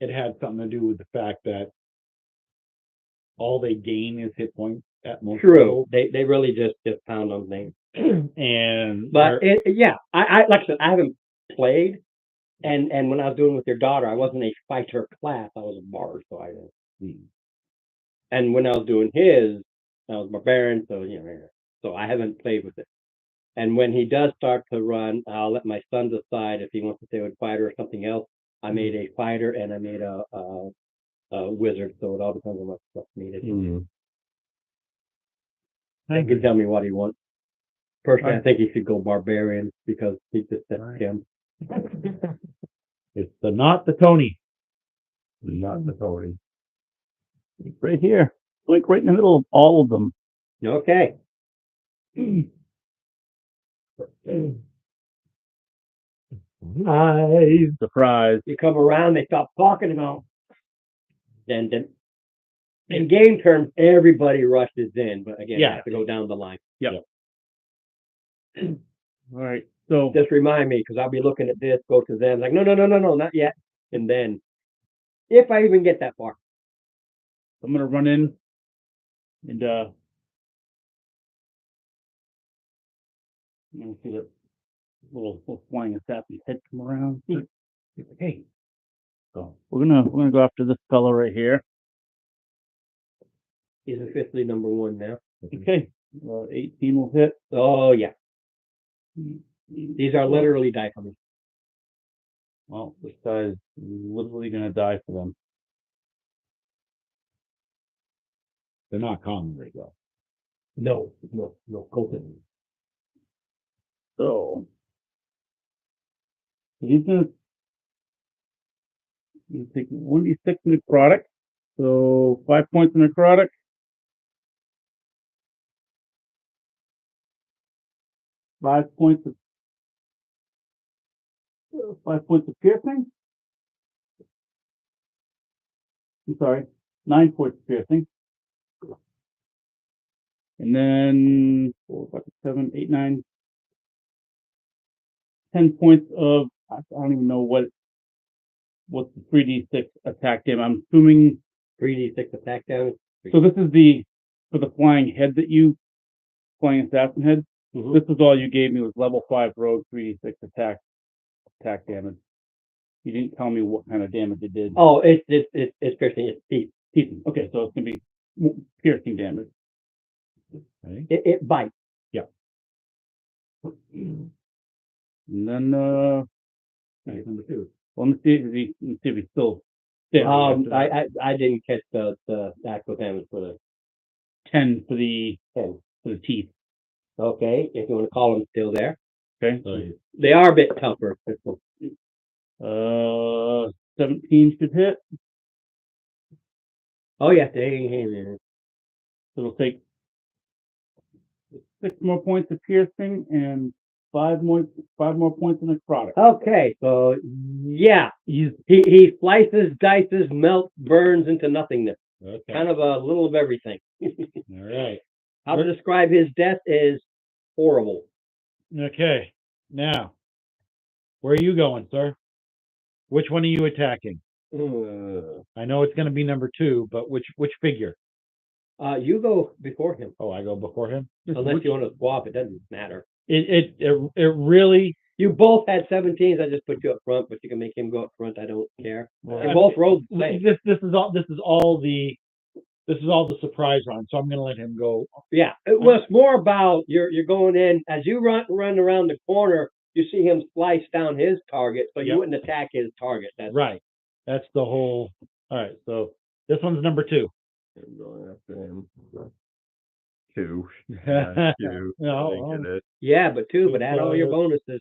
it had something to do with the fact that all they gain is hit points at most True. They really just pound on things. levels. And But yeah, I like I said, I haven't played, and when I was doing with your daughter, I wasn't a fighter class. I was a bard, so I didn't. And when I was doing his, I was barbarian, so so I haven't played with it. And when he does start to run, I'll let my son decide if he wants to stay with fighter or something else. I made a fighter and I made a wizard, so it all depends on what's needed. He can tell me what he wants. Personally, I think he should go barbarian because he just said him. it's not the Tony. Not the Tony. Right here. Like right in the middle of all of them. Okay. Nice. Surprise. You come around, they stop talking about. Then in game terms, everybody rushes in, but again, you have to go down the line. All right. So Just remind me, because I'll be looking at this, go to them, like, no, not yet. And then, if I even get that far. I'm gonna run in and let me see that. little flying assassin head come around. Hey. So we're gonna go after this fellow right here. He's officially number one now. Okay. 18 will hit. Oh yeah, these are literally die for me. Well, this guy's literally gonna die for them. They're not common very well. No, Colton. So he's gonna take 1d6 necrotic. So 5 points in necrotic. 5 points of 5 points of piercing. I'm sorry, 9 points of piercing. And then 4, 5, 6, 7, 8, 9, 10 points of, I don't even know what's the 3d6 attack damage. I'm assuming 3d6 attack damage. so. This is for the flying head flying assassin head. Mhm. This is all you gave me was level 5 rogue 3d6 attack damage. You didn't tell me what kind of damage it did. Oh, it's piercing. It's deep. Piercing. Okay, so it's gonna be piercing damage. Right? It bites. And then number 2. Well, let me see if he's still standing after that. I didn't catch the actual damage for the 10 for the 10. teeth. Okay, if you want to call them still there, Okay. So they are a bit tougher. 17 should hit. Oh yeah, they. It'll take 6 more points of piercing and 5 more points of necrotic. Okay, so yeah, he slices, dices, melts, burns into nothingness. okay. Kind of a little of everything. All right. How to describe his death is horrible. Okay. Now, where are you going, sir? Which one are you attacking? I know it's going to be number 2, but which figure? You go before him, Oh, I go before him. unless you want to swap. It doesn't matter. It really. You both had 17s. I just put you up front, but you can make him go up front. I don't care. Well, They both rolled the same. This is all the surprise round. So I'm going to let him go. Yeah, it was more about you're going in as you run around the corner. You see him slice down his target, so you Yep. wouldn't attack his target. That's Right. That's the whole. All right. So this one's number 2. I'm going after him. 2. No, 2. um, It. yeah, but add all your bonuses.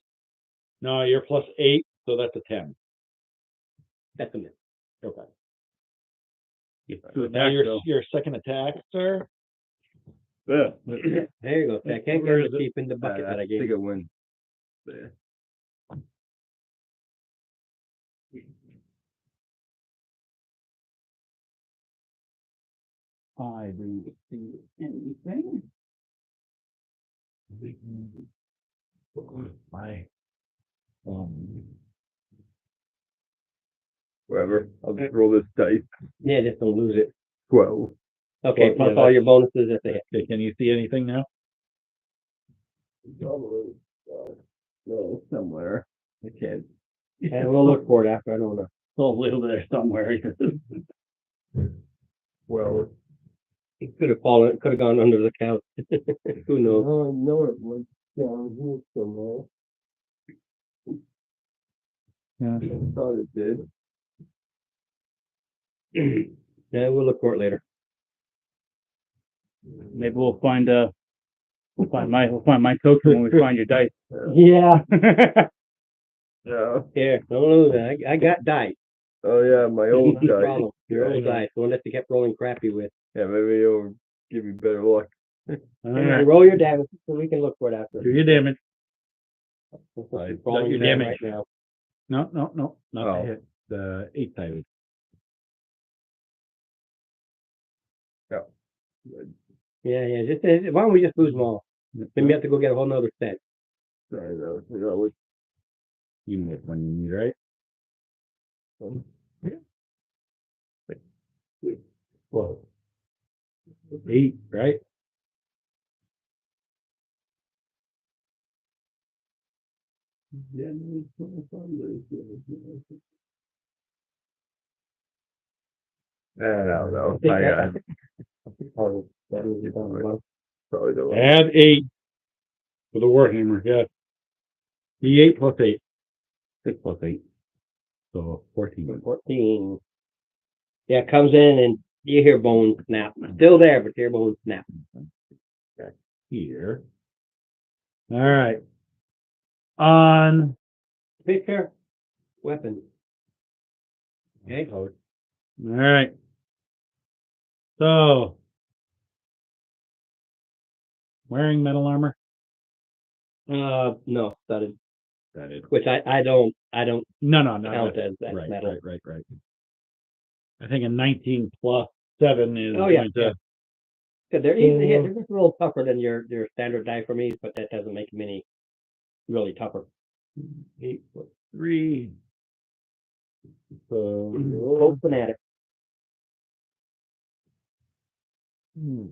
no, you're plus 8, so that's a 10. That's a miss. Okay. To Now attack, though. your second attack, sir. Yeah. There you go. I can't Where get is the it? keep in the bucket that I I gave think you. it went there. I didn't see anything. My Whatever. I'll just roll this dice. Yeah, just don't lose it. 12. Okay, Well, plus yeah, all your bonuses if they hit. okay, can you see anything now? No, somewhere. I can't. And we'll look for it after. I don't know. Probably over there somewhere. Well, It could have fallen. It could have gone under the couch. Who knows? I know it was down here somewhere. Yeah. I thought it did. Yeah, we'll look for it later. Maybe we'll find my token when we find your dice. Yeah. Yeah. Here, don't lose it. I got dice. Oh yeah, my old No dice. problem. Your old Yeah. dice. The one that you kept rolling crappy with. Yeah, maybe it'll give you better luck. All And right. roll your damage so we can look for it after. Do your damage. Rolling your your damage. right now. No, not Oh. the hit. The 8-sided. Yeah. Just why don't we just lose them all? Then we have to go get a whole nother set. Sorry, though. I forgot what. You can get one you need, right? Whoa. 8, right? I don't know. think I that- got Oh, that was done well. probably the one. Add 8 for the Warhammer, yeah. D8 plus 8. 6 plus 8. So 14. 14. Yeah, it comes in and you hear bones snap. Still there, but you hear bones snap. Here. All right. On. Picture, weapon. Okay. All right. So. Wearing metal armor? No, studded, That is. which I don't No, count as that right, metal. right. I think a 19 plus 7 is Oh, yeah, going to. yeah. Cause they're easy to hit. They're just a little tougher than your standard die for me, but that doesn't make them any really tougher. 8 plus 3. So. Both fanatic. Hmm.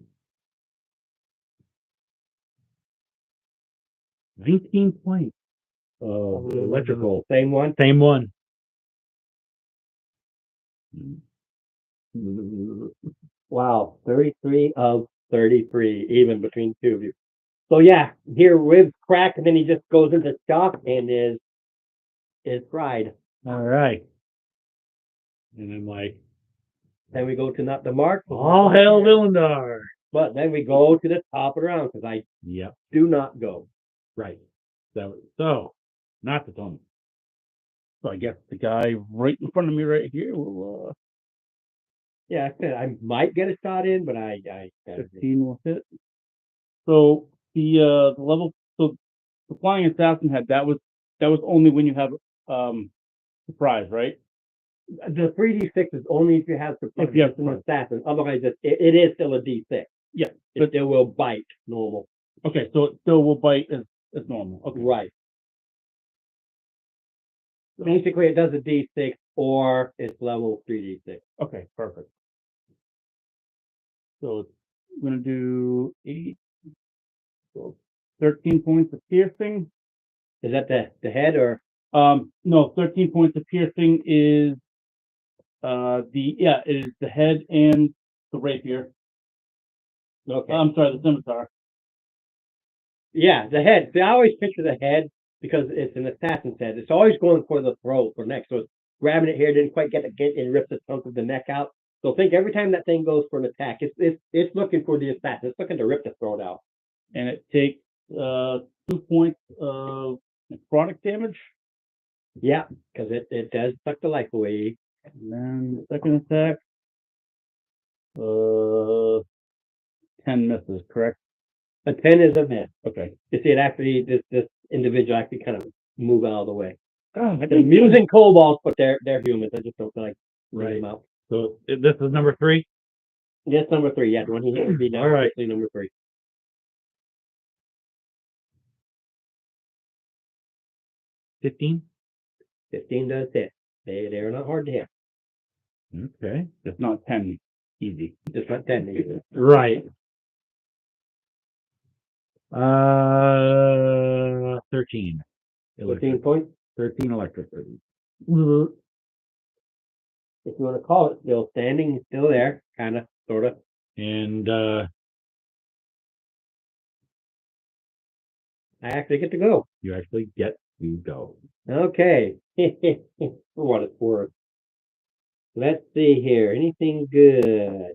19 points of electrical. Same one. Same one. Wow, 33 of 33, even between two of you. So yeah, here ribs crack, and then he just goes into shock and is fried. All right. And I'm like, Then we go to not the mark, all hail Villendar. but then we go to the top of the round because I Yep. do not go. Right. So not the Tony. So I guess the guy right in front of me right here will Yeah, I said I might get a shot in, but I 15 will hit. So the level, so the flying assassin head, that was only when you have surprise, right? the 3d6 is only if you have surprise. If you have It's an surprise. assassin. Otherwise, it is still a d6. Yeah, It but still will bite normal. okay, so it still will bite as normal. Okay, Right. Basically, it does a d6 or it's level 3d6. okay, perfect. So I'm gonna do 8, so 13 points of piercing. Is that the head or? No, 13 points of piercing is it is the head and the rapier. Okay. I'm sorry, the scimitar. Yeah, the head. See, I always picture the head because it's an assassin's head. It's always going for the throat or neck. So it's grabbing it here, didn't quite get it, and rips a chunk of the neck out. So think every time that thing goes for an attack, it's looking for the assassin. It's looking to rip the throat out. And it takes 2 points of necrotic damage. Yeah, because it does suck the life away. And then the second attack, 10 misses, correct? A 10 is a miss. Okay. You see, it actually this individual actually kind of move out of the way. Oh, They're using kobolds, but they're humans. I just don't feel like bringing them out. So this is number 3. Yes, number 3. Yeah, the one he hit would be now. All right. Obviously number 3. 15. 15 does hit. They're not hard to hit. Okay. Just not 10 easy. Just not 10 either. Right. 13. 14 points. 13 electric. If you want to call it, still standing, still there, kind of, sort of. And I actually get to go. you actually get to go. Okay. For what it's worth. Let's see here. Anything good?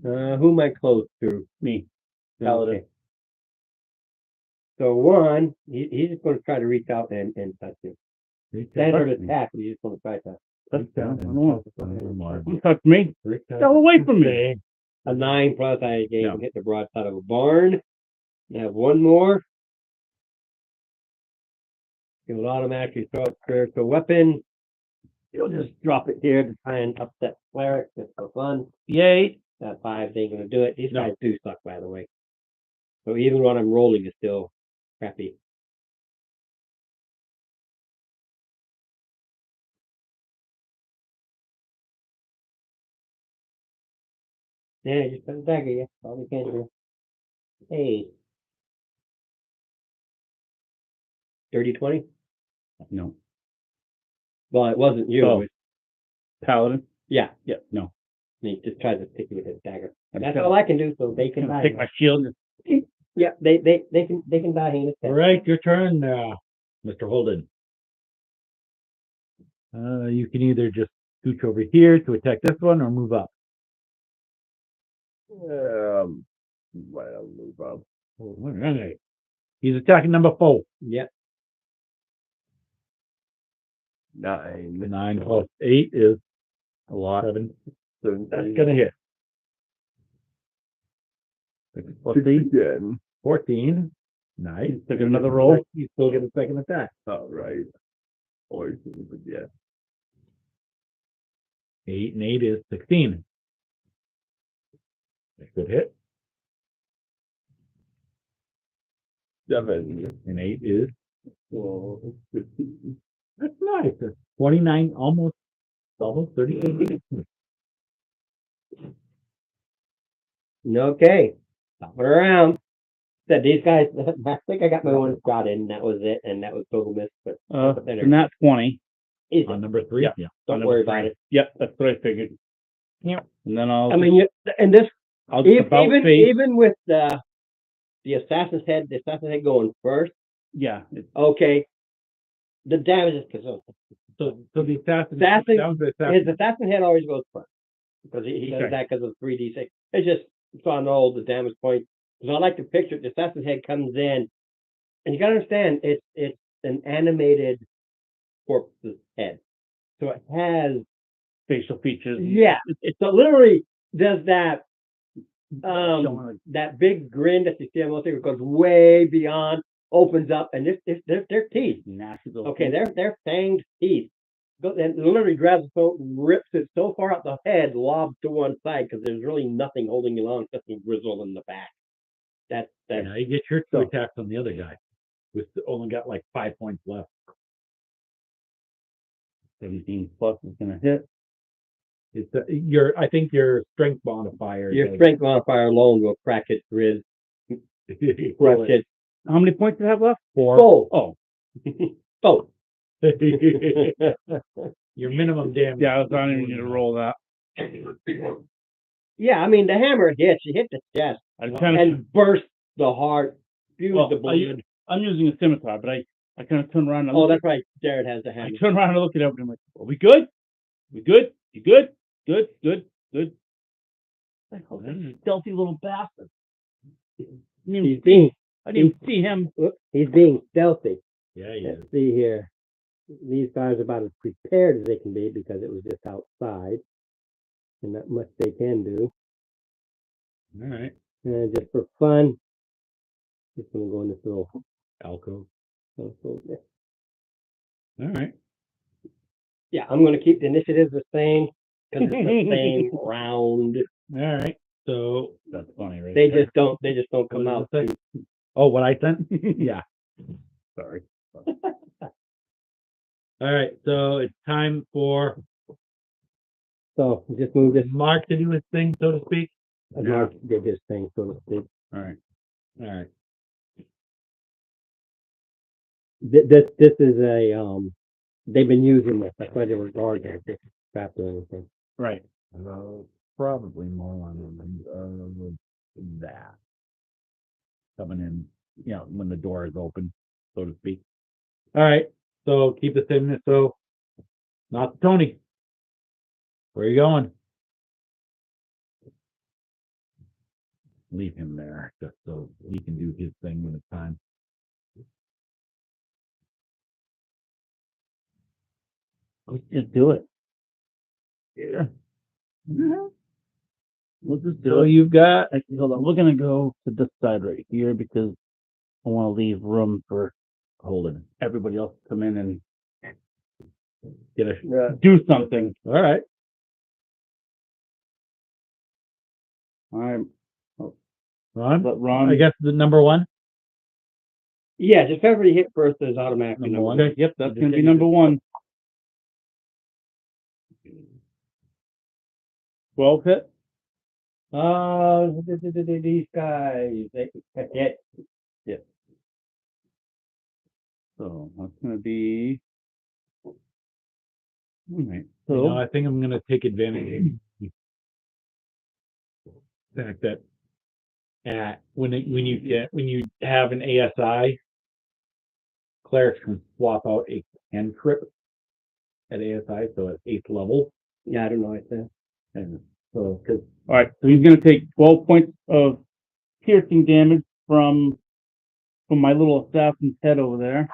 Who am I close to? Me. Okay. So one, he's just going to try to reach out and touch you. Standard attack, but he's just going to try to. Touch down. I don't know. More. Don't touch me. Get away from me. A 9 plus I gave No. hit the broadside of a barn. I have one more. It will automatically throw a spiritual weapon. You'll just drop it here to try and upset cleric just for fun. Yay. That 5 ain't gonna do it. These No. guys do suck, by the way. So even when I'm rolling, it's still crappy. Yeah, just put a dagger, yeah. That's all we can do. Hey. Dirty 20? No. Well, it wasn't you. Oh. It- Paladin? yeah. Yeah, no. He just tried to pick you with his dagger. I'm That's gonna- all I can do, so they can I'm gonna die. take my shield and Yeah, they can die heinous All death. right, your turn, Mr. Holden. You can either just scooch over here to attack this one or move up. Well, move up. All right. He's attacking number 4. Yep. 9. 9 plus 8 is a lot. 7. That's 17. gonna hit. 6 plus 8, Again. 14. Nice. took another roll. You still get a second attack. All right. Or but yeah. 8 and 8 is 16. Good hit. 7. And 8 is Well, 15. that's nice. That's 29, almost 30. Okay. Stop it around. Said these guys, I think I got my one shot in, that was it, and that was total miss, but And that's 20. easy. On number 3? Yeah. Don't worry about it. Yep, that's what I figured. Yep. And then I'll I mean, and this, I'll just about face. even with the assassin's head going first, Yeah. It's, okay, the damage is because So the assassin. Assassin- that was the assassin. his assassin head always goes first because he does Okay. that because of 3d6. It's just so I know the damage point. Because I like to picture the assassin head comes in, and you gotta understand it's an animated corpse's head, so it has facial features. yeah. So literally does that Showing like that big grin that you see on most things goes way beyond, opens up, and they're teeth. nasty little Okay, things. they're fanged teeth. And literally grabs the throat, rips it so far out the head, lobs to one side because there's really nothing holding you along except the grizzle in the back. That's Now you get your 2 attacks on the other guy. With only got like 5 points left. 17 plus is gonna hit. It's I think your strength modifier. your does- strength modifier alone will crack it, grizz, crush it. How many points do I have left? 4. Both. Oh, Both. Your minimum damage. yeah, I don't even need to roll that. Yeah, I mean the hammer hits. You hit the chest I kind of, and burst the heart, spews well, the blood. I'm using a scimitar, but I kind of turn around and Oh, look that's right. Jared has the I hammer. turn around and look at everybody. I'm like, are we good? We good? You good? Good, good, good. Like, oh, this is a stealthy little bastard. I He's didn't being even see him. he's being stealthy. Yeah, yeah. Let's see here. These guys are about as prepared as they can be because it was just outside, and not much they can do. All right. And just for fun, just gonna go in this little Alcove. little bit. All right. Yeah, I'm gonna keep the initiative the same because it's the same round. All right. So That's funny, right? They there. just don't come What out. did it say? Oh, what I sent? Yeah. Sorry. All right. So it's time for So just move this. Mark to do his thing, so to speak. Mark did his thing, so to speak. All right. All right. This is a they've been using this. That's why they were guarding this crap or anything. Right. Probably more on that coming in, when the door is open, so to speak. All right. So keep the same. So, not Tony. Where are you going? Leave him there just so he can do his thing when it's time. Let's just do it. Yeah. We'll just do So it. you've got Actually, hold on. We're gonna go to this side right here because I want to leave room for Holden. everybody else to come in and Get a. do something. All right. I'm Ron. let Ron. I guess the number 1. Yeah, just everybody hit first is automatically Number number one. one. Okay, yep, that's Just gonna be change number it. 1. 12 hit. These guys, yeah. So that's gonna be. All right. You So know, I think I'm gonna take advantage of the fact that when you have an ASI, clerics can swap out a cantrip at ASI, so at 8th level. Yeah, I don't know. I said. And so, because all right. So he's gonna take 12 points of piercing damage from my little assassin's head over there,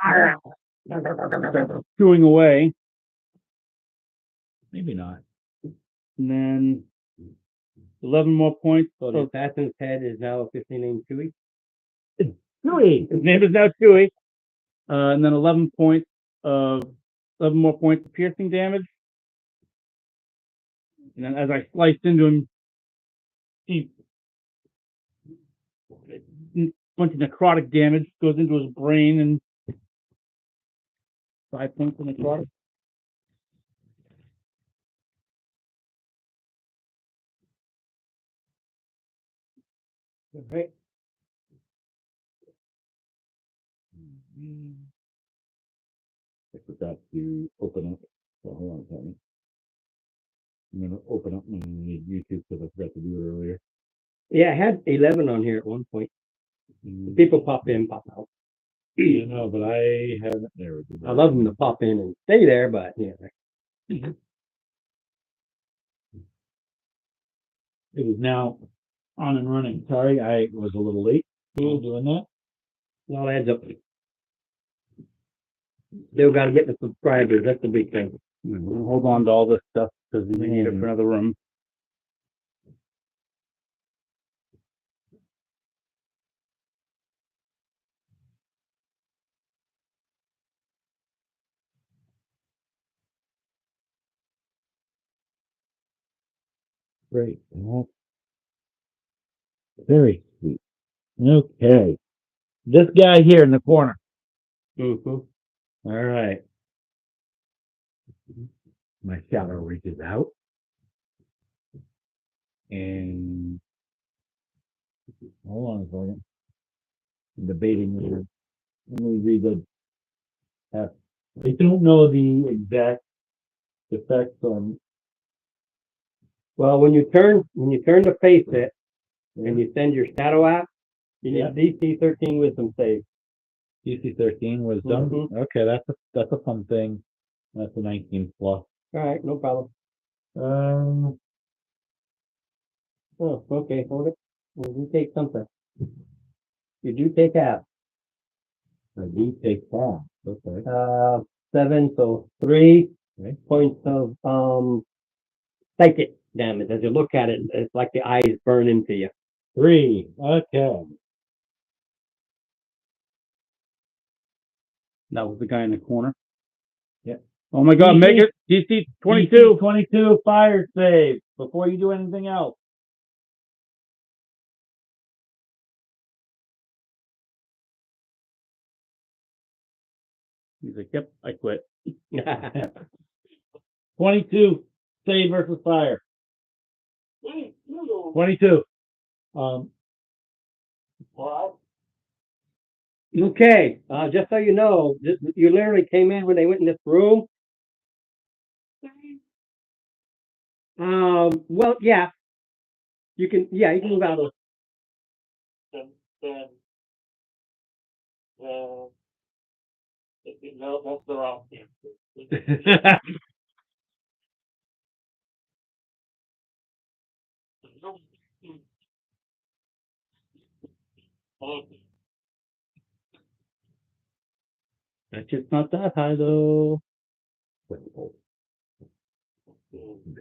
chewing away, maybe not. and then 11 more points. So the assassin's head is now officially named Chewie. Chewie. His name is now Chewie. And then 11 more points of piercing damage. And then as I sliced into him, he a bunch of necrotic damage goes into his brain and 5 points of necrotic. Right. I forgot to open up. So hold on a second. I'm gonna open up my YouTube because I forgot to do it earlier. Yeah, I had 11 on here at one point. People pop in, pop out. You know, but I haven't. There we go. I love them to pop in and stay there, but yeah. It is now on and running. Sorry, I was a little late doing that. It all adds up. Still got to get the subscribers. That's the big thing. We'll hold on to all this stuff because we need it for another room. Great. Well, very sweet. Okay. This guy here in the corner. Mm-hmm. All right. My shadow reaches out. And hold on a second. I'm debating here. Let me read the. I don't know the exact effects on. Well, when you turn to face it, and you send your shadow out, you need DC 13 Wisdom save. DC 13 Wisdom. Mhm. Okay, that's a fun thing. That's a 19 plus. All right, no problem. Oh, okay, hold it. Well, you take something. You do take half. I do take that. Okay. 7, so 3 Okay. points of psychic damage. As you look at it, it's like the eyes burn into you. 3. Okay. That was the guy in the corner. Yep. Oh my God, make it DC 22. 22 fire save before you do anything else. He's like, yep, I quit. 22 save versus fire. 22. Okay, just so you know, you literally came in when they went in this room. Well, yeah, you can move out of. No, that's the wrong thing. That's just not that high though.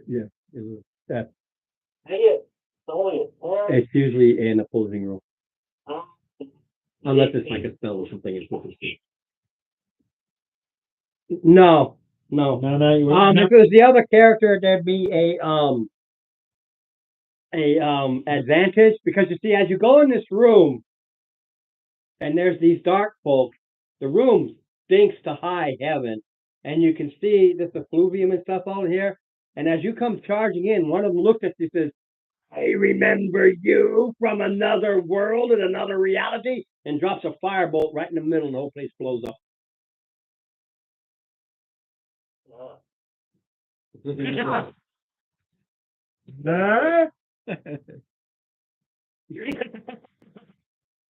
Yeah, it was that. It's usually in opposing roll, unless it's like a spell or something. It's supposed to see. No. No. If it was the other character, there'd be a advantage, because you see, as you go in this room, and there's these dark folk, the room stinks to high heaven, and you can see this effluvium and stuff all here. And as you come charging in, one of them looks at you and says, I remember you from another world and another reality, and drops a firebolt right in the middle, and the whole place blows up.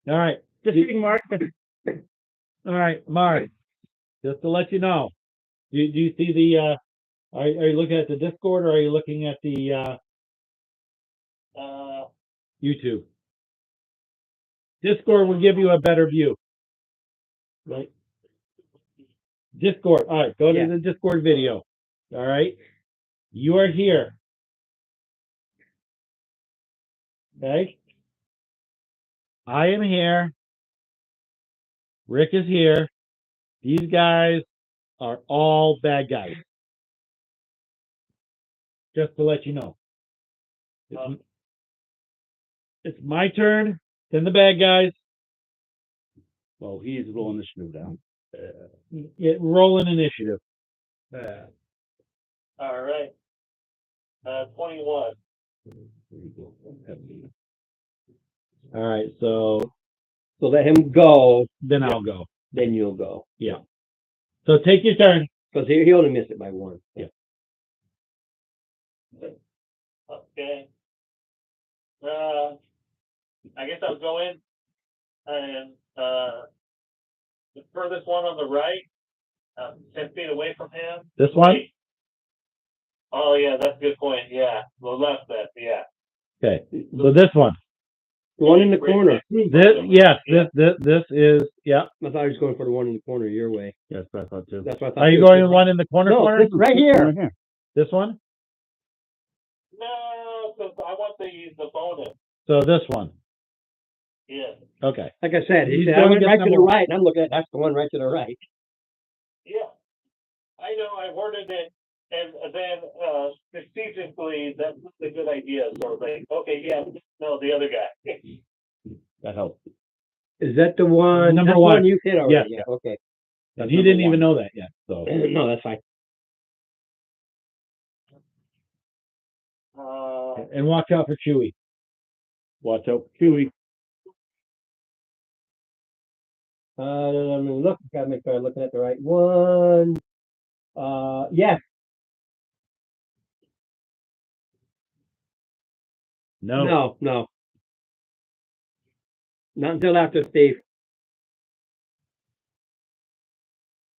All right. Just kidding, Mark. All right, Mark. Just to let you know, do you see the? Are you looking at the Discord or are you looking at the YouTube? Discord will give you a better view. Right. Discord. All right, go to Yeah. the Discord video. All right. You are here. Okay. I am here. Rick is here. These guys are all bad guys. Just to let you know. It's my turn, then the bad guys. Well, he's rolling the initiative down. Rolling initiative. All right. 21. All right, so So let him go, then I'll go. then you'll go. Yeah. So take your turn. Because he only missed it by one. Yeah. Okay. I guess I'll go in and the furthest one on the right, 10 feet away from him. This one? Oh yeah, that's a good point. Yeah, the left that. Yeah. Okay. So this one. The one in the corner. This is yeah. I thought he was going for the one in the corner your way. Yes, I thought too. That's what I thought. Are you too. going to one in the corner? No, corner? this is right here. This one? No, because I want the bonus. So this one. Yeah. Okay. Like I said, he He's said, I gonna went get right to the number- right, and I'm looking at that's the one right to the right. Yeah. I know. I worded it, and then strategically, that's a good idea. So like, okay, yeah, no, the other guy. That helps. Is that the one? Number that's the one. you hit already. Yes. Yeah. Okay. And he didn't even know that yet. So No, that's fine. and watch out for Chewy. Watch out, Chewy. Let me look. Gotta make sure I'm looking at the right one. Yes. No. No. Not until after Steve.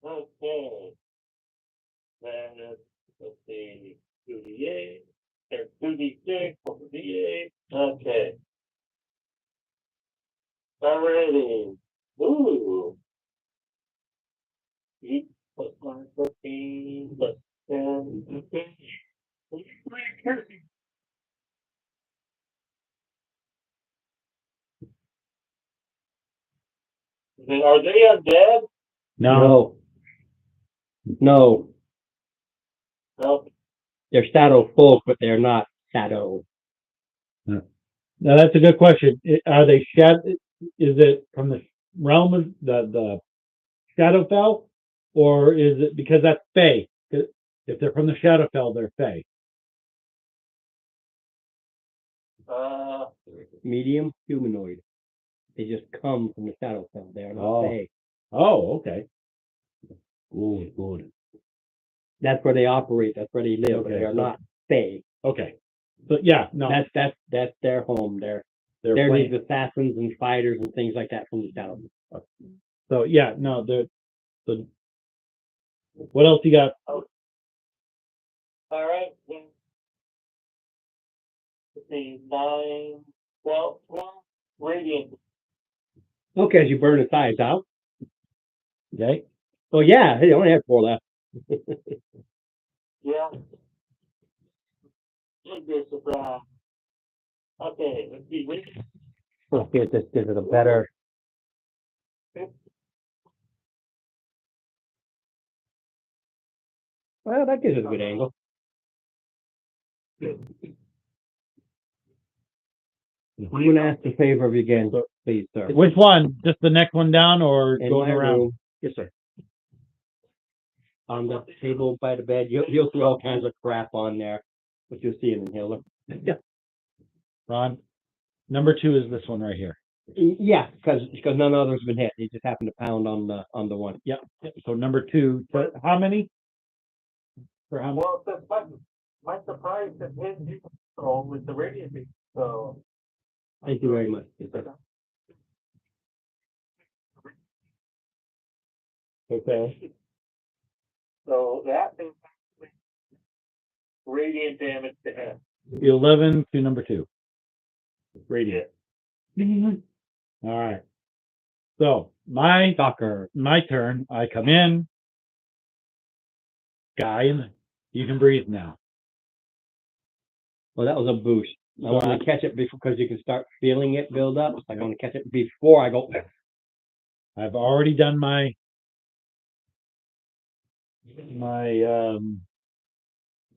Okay. Then let's see, 2d8, there's 2d6, 4d8. Okay. Alrighty. Ooh. 8 plus 9, 13, plus 10. Okay. Then are they undead? No. No. No. They're shadow folk, but they're not shadow. Now that's a good question. Are they is it from the realm of the Shadowfell, or is it because that's Fey? If they're from the Shadowfell, they're Fey. Medium humanoid. They just come from the Shadowfell. They are not Oh. Fey. Oh, okay. Good. That's where they operate. That's where they live. Okay. They are not Fey. Okay. So yeah, no, That's their home. They're they're these playing. assassins and fighters and things like that from the Shadowfell. So yeah, no, they're. So what else you got? All right. Then, let's see, 9, 12, 12. Radiant. Okay, as you burn his eyes out. Okay. Oh yeah, he only had 4 left. Yeah. Should be a surprise. Okay, let's see. Radiant. Let's see if this gives it a better. Well, that gives it a good angle. I'm going to ask a favor of you again, please, sir. Which one? Just the next one down, or In going my around? room, yes, sir. On the table by the bed, you'll see all kinds of crap on there, but you'll see an inhaler. Yeah. Ron, number 2 is this one right here. Yeah, because none others have been hit. He just happened to pound on the one. Yep. So number 2, so how many? For how many? Well, that's my surprise that his control with the radiant beam. So Thank you very much. Okay. so that is radiant damage to him. 11 to number 2. Radiant. All right. So my Soccer. turn. I come in. Guy, you can breathe now. Well, that was a boost. I So want to catch it before, because you can start feeling it build up. I want to catch it before I go. I've already done my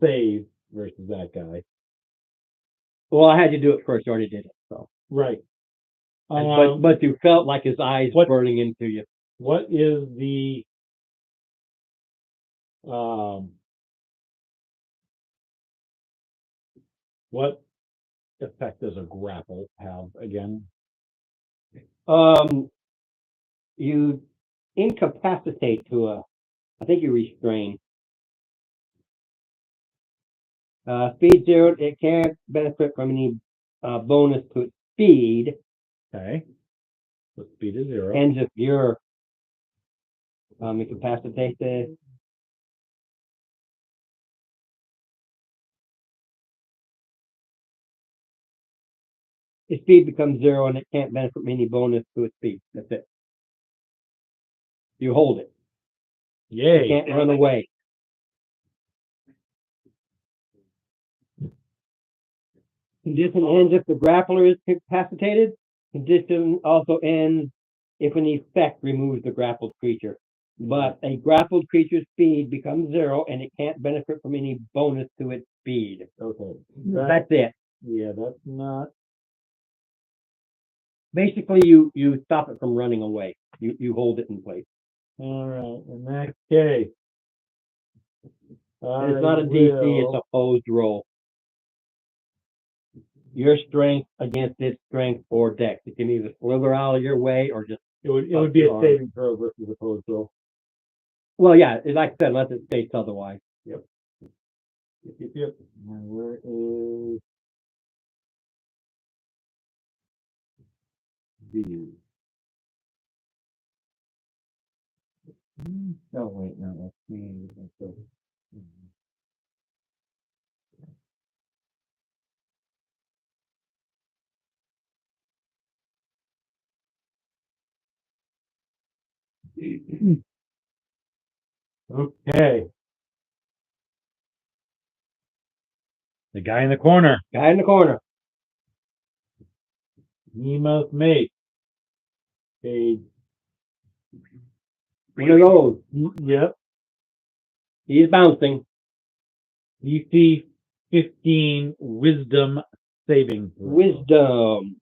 save versus that guy. Well, I had you do it first. You already did it. So, Right. but you felt like his eyes what- burning into you. What is the what effect does a grapple have again? You incapacitate to I think you restrain. Speed 0, it can't benefit from any bonus to its speed. Okay. So speed is 0. Ends if you're incapacitated. Its speed becomes 0 and it can't benefit from any bonus to its speed. That's it. You hold it. You Yay. can't run away. Condition ends if the grappler is incapacitated. Condition also ends if an effect removes the grappled creature. But a grappled creature's speed becomes 0 and it can't benefit from any bonus to its speed. Okay. That's it. Yeah, that's not. Basically, you stop it from running away. You hold it in place. All right. In that case. And it's not a DC, it's a opposed roll. Your strength against its strength or dex. It can either slither out of your way or just. It would be a saving throw versus opposed roll. Well, yeah, like I said, unless it states otherwise. Yep. And where is the? Oh wait, no, that's me. Okay. The guy in the corner. Guy in the corner. He must make a. One of those. Yep. He's bouncing. DC 15 wisdom saving throw. Wisdom.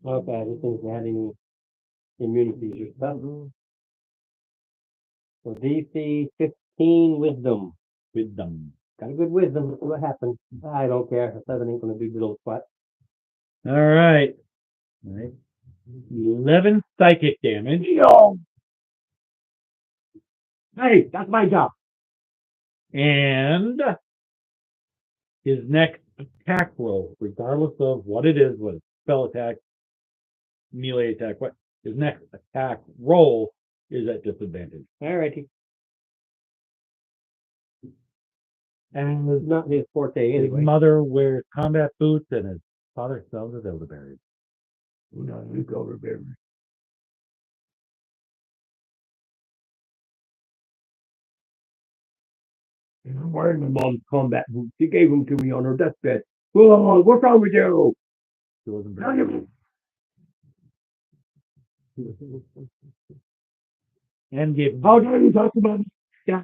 Okay, this doesn't have any immunities or stuff. So DC 15 wisdom. Wisdom. Got a good wisdom. Let's see what happens. I don't care. A 7 ain't gonna do little sweat. All right. 11 psychic damage. Hey, that's my job. And his next attack roll, regardless of what it is, whether it's spell attack, melee attack, what his next attack roll is at disadvantage. Alrighty. And It's not his forte his anyway. mother wears combat boots and his father sells his elderberries. I'm wearing my mom's combat boots. She gave them to me on her deathbed. Whoa, what's wrong with you? He wasn't very and gave him How dare you talk about me? Yeah.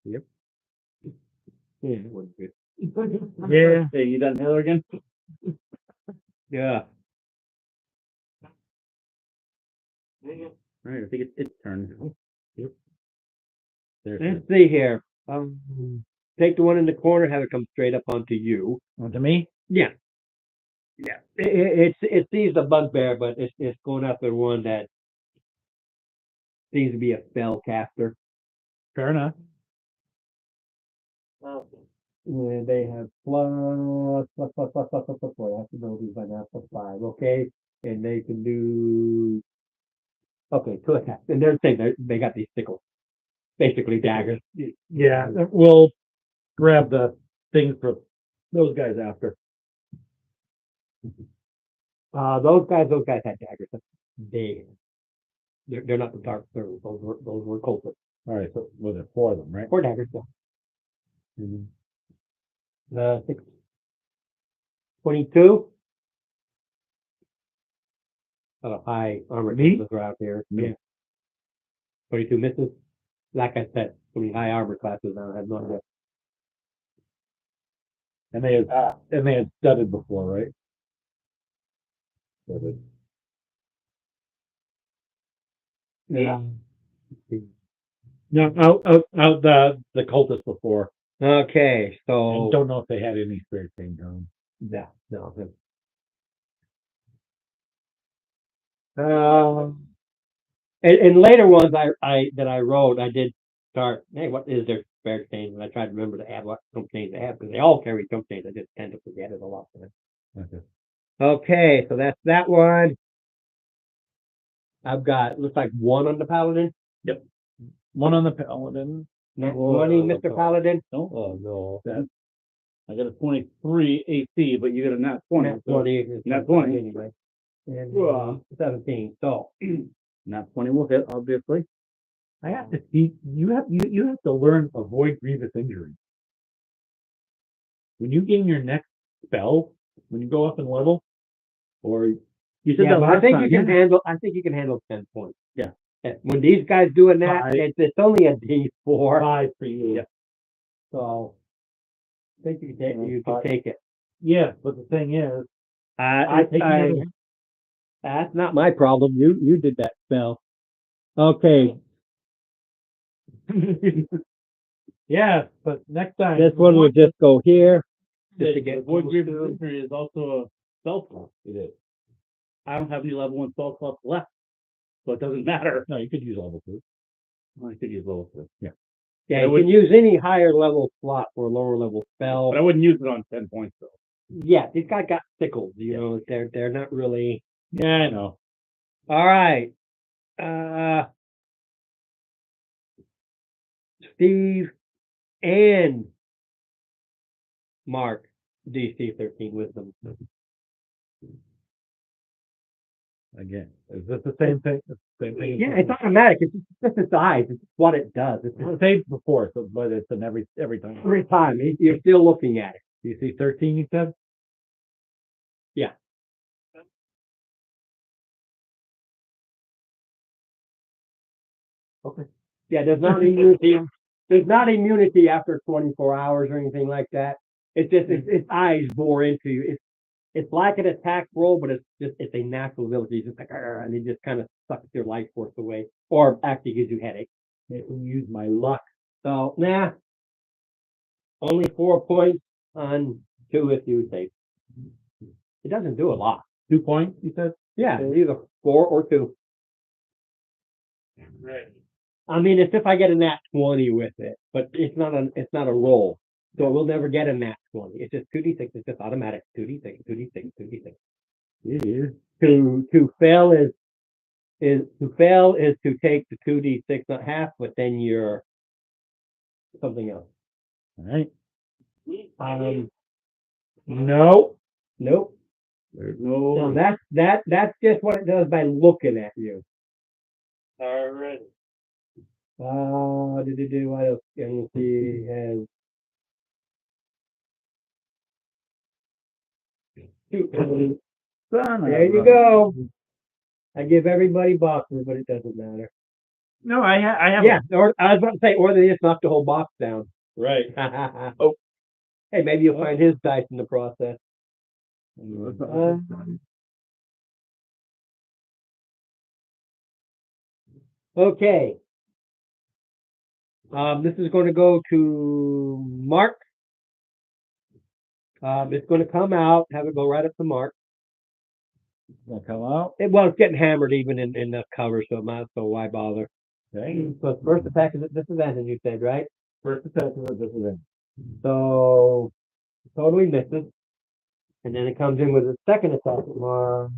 Yep. Yeah, it was good. Yeah. Hey, you done Heather again? Yeah. All right, I think it's turn. Let's see here. Take the one in the corner, have it come straight up onto you. To me? Yeah. Yeah. It sees the bugbear, but it's going after one that seems to be a spell caster. Fair enough. Yeah, they have plus. I have to know these by now. +5, okay? And they can do. Okay, 2 attacks. And they're saying they got these sickles. Basically daggers. Yeah, we'll grab the things for those guys after. Those guys had daggers. They're not the dark servants. Those were cultists. All right, so was it 4 of them, right? 4 daggers, yeah. Mhm. 6, 22. High armor Me? classes are out here. Me. Yeah. 22 misses. Like I said, so many high armor classes now. I have no idea. And they had studded before, right? Studded. Yeah. No, out the cultists before. Okay, And so don't know if they had any spirit change on. yeah, no. And later ones I wrote, I did start. Hey, what is their spare chain? And I tried to remember to add what jump chains they have because they all carry jump chains. I just tend to forget it a lot. Okay. Okay, so that's that one. I've got looks like 1 on the paladin. One on the paladin. Not Whoa. 20, Mr. Paladin. Oh, no. I got a 23 AC, but you got a nat 20. Not so 20. It's Not 25 20. anyway. And Whoa. 17. So Nat 20 will hit, obviously. I have to see you have to learn avoid grievous injury. When you gain your next spell, when you go up in level, or you said yeah, that but I last think time. you can handle. I think you can handle 10 points. Yeah. When these guys doing that, 5. it's only a D4. 5 for you. Yeah. So I think you can take it. Yes, but the thing is, I take another. That's not my problem. You did that spell. Okay, Yeah, but next time this one will just go here. Just to The get Void close Grievous to- Injury is also a spell slot. it is. I don't have any level 1 spell slots left, so it doesn't matter. No, you could use level 2. I could use level 2. Yeah, I you would- can use any higher level slot for a lower level spell. But I wouldn't use it on 10 points, though. Yeah, these guys got sickles. You know, they're not really. Yeah, I know. All right. Steve and Mark, DC 13 wisdom. Again, is this the same thing? Same thing. Yeah, it's automatic. It's just its eyes. It's what it does. It's the same before, so but it's an every time. every time you're still looking at it. You see 13, you said? Yeah. Okay. Yeah, there's not immunity. There's not immunity after 24 hours or anything like that. It's just its eyes bore into you. It's like an attack roll, but it's a natural ability. It's just like "Arr," and it just kind of sucks your life force away, or actually gives you headache. It will use my luck. So only 4 points on 2 if you take. It doesn't do a lot. 2 points, you said? Yeah, either 4 or 2. Right. I mean, it's if I get a nat 20 with it, but it's not a roll, so we'll never get a nat 20. It's just 2d6. It's just automatic. 2d6, 2d6, 2d6. Yeah. To fail is to take the 2d6, not half, but then you're something else. All right. No, nope. There's No, no. that's just what it does by looking at you. Alright. What else can you see? Has there you go. I give everybody boxes, but it doesn't matter. No, I have. Yeah, or I was about to say, or they just knock the whole box down. Right. Oh. Hey, maybe you'll find his dice in the process. Okay. This is going to go to Mark. It's going to come out, have it go right up to Mark. Gonna come out. Well, it's getting hammered even in the cover, so why bother? Okay. So it's first attack is at disadvantage, you said, right? First attack is at disadvantage. So totally misses. And then it comes in with a second attack at Mark.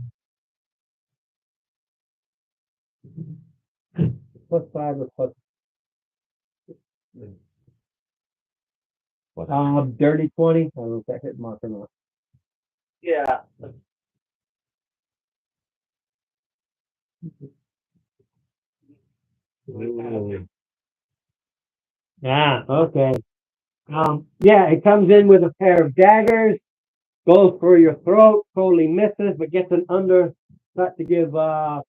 +5 or dirty 20. I don't know if that hit Mark or not. Yeah. Okay. Yeah, it comes in with a pair of daggers, goes for your throat, totally misses, but gets an undercut to give 5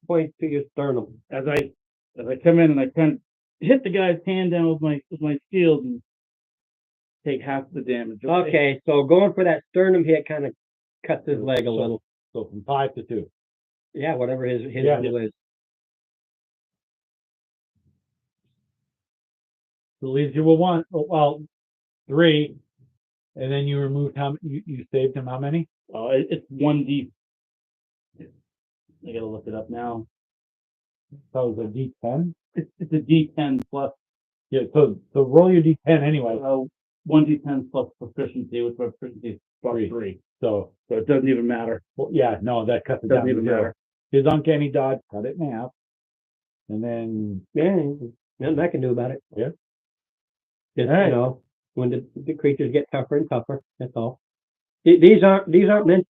points to your sternum. As I come in and I kind of hit the guy's hand down with my shield and take half the damage. Okay, so going for that sternum hit kind of cuts his leg a little. So from 5 to 2. Yeah, whatever his Yeah. rule is. So leaves you with 1. Well, 3. And then you removed you saved him how many? It's 1d. I gotta look it up now. So it was a D10. It's a d10 plus Yeah. So roll your D10 anyway. 1d10 plus proficiency, which my proficiency is +3. So So it doesn't even matter. well, yeah, no, that cuts it Doesn't down to even 0. matter. His uncanny dodge cut it in half. And then Yeah, nothing I can do about it. Yeah. Just, All right. you know, when the creatures get tougher and tougher, that's all. These aren't meant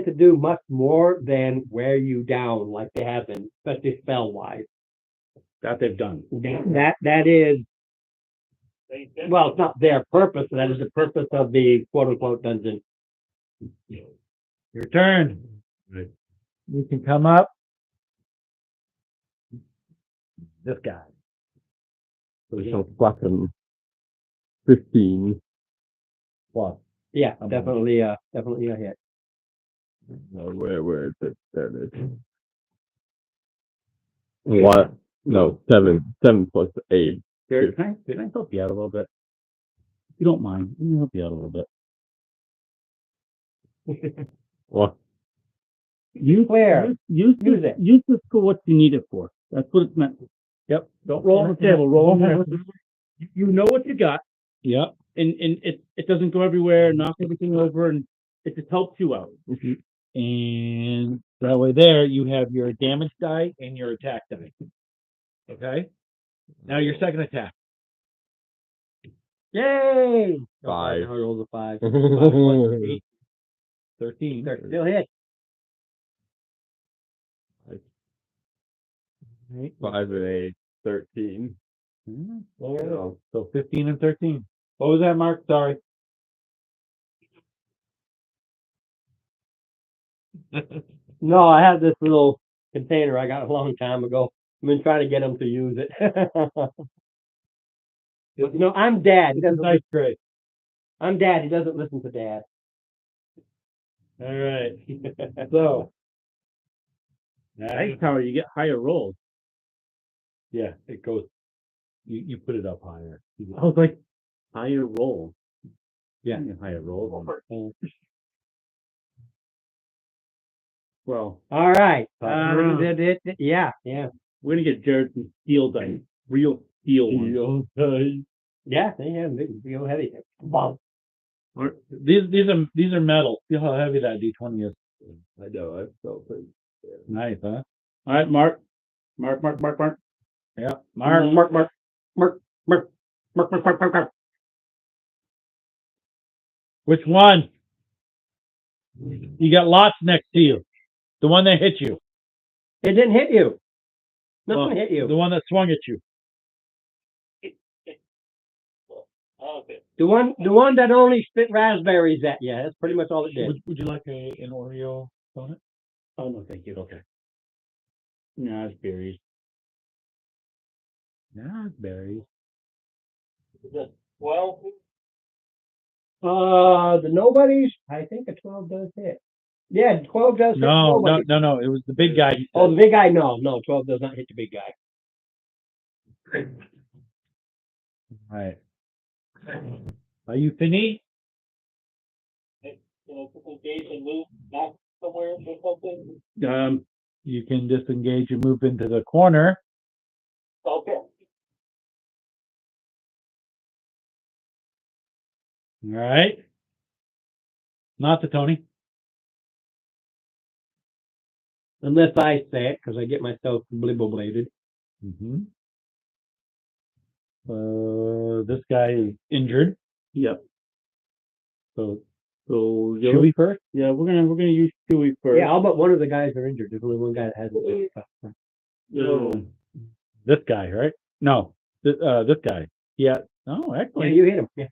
to do much more than wear you down like they have been, especially spell wise. that they've done. That is, well, it's not their purpose. That is the purpose of the quote unquote dungeon. Your turn. Right. You can come up. This guy. So fucking 15. Plus. Yeah, I'm definitely a hit. Where is it? There it is. What? No, 7. 7 plus 8. Jared, can I help you out a little bit? If you don't mind, let me help you out a little bit. What? Use this for what you need it for. That's what it's meant. Yep. Don't roll on the table. Roll on the You know what you got, Yep. and it doesn't go everywhere, knock everything over, and it just helps you out. And that way there you have your damage die and your attack die. Okay? Now your second attack. Yay! 5. Now he rolls a 5. 8, 13. Still hit. 5 and 8. 13. So 15 and 13. What was that, Mark? Sorry. No, I have this little container I got a long time ago. I've been trying to get him to use it. No, I'm Dad. He doesn't. Nice grade. I'm Dad. He doesn't listen to Dad. All right. So. Nice power, you get higher rolls. Yeah, it goes. You put it up higher. I was like, higher rolls. Yeah. Higher rolls. Well, All right. yeah. Yeah. We're gonna get Jared some steel dice, real steel ones. Yeah. Real heavy. Wow. These are metal. See how heavy that D20 is. I know, I felt it. Nice, huh? All right, Mark. Yeah. Mark. Which one? You got lots next to you. The one that hit you. It didn't hit you. Nothing Well, hit you. The one that swung at you. Okay. The one that only spit raspberries at you. That's pretty much all it did. Would you like an Oreo donut? Oh no, thank you. Okay. No, it's berries. Yeah, it's berries. Well, The nobodies. I think a 12 does hit. Yeah, 12 does hit. No. nobodies. It was the big guy. Oh, the big guy. No, 12 does not hit the big guy. Right. Are you finished? Disengage and move back somewhere or something. You can disengage and move into the corner. Okay. All right. Not the Tony. Unless I say it, because I get myself blibble bladed. Mm-hmm. This guy is injured. Yep. So So Chewie first. yeah, we're gonna use Chewie first. Yeah, all but one of the guys are injured. There's only one guy that hasn't been stuff. So, This guy, right? No, this guy. Yeah. Oh, Yeah, excellent. you hit him. Yeah.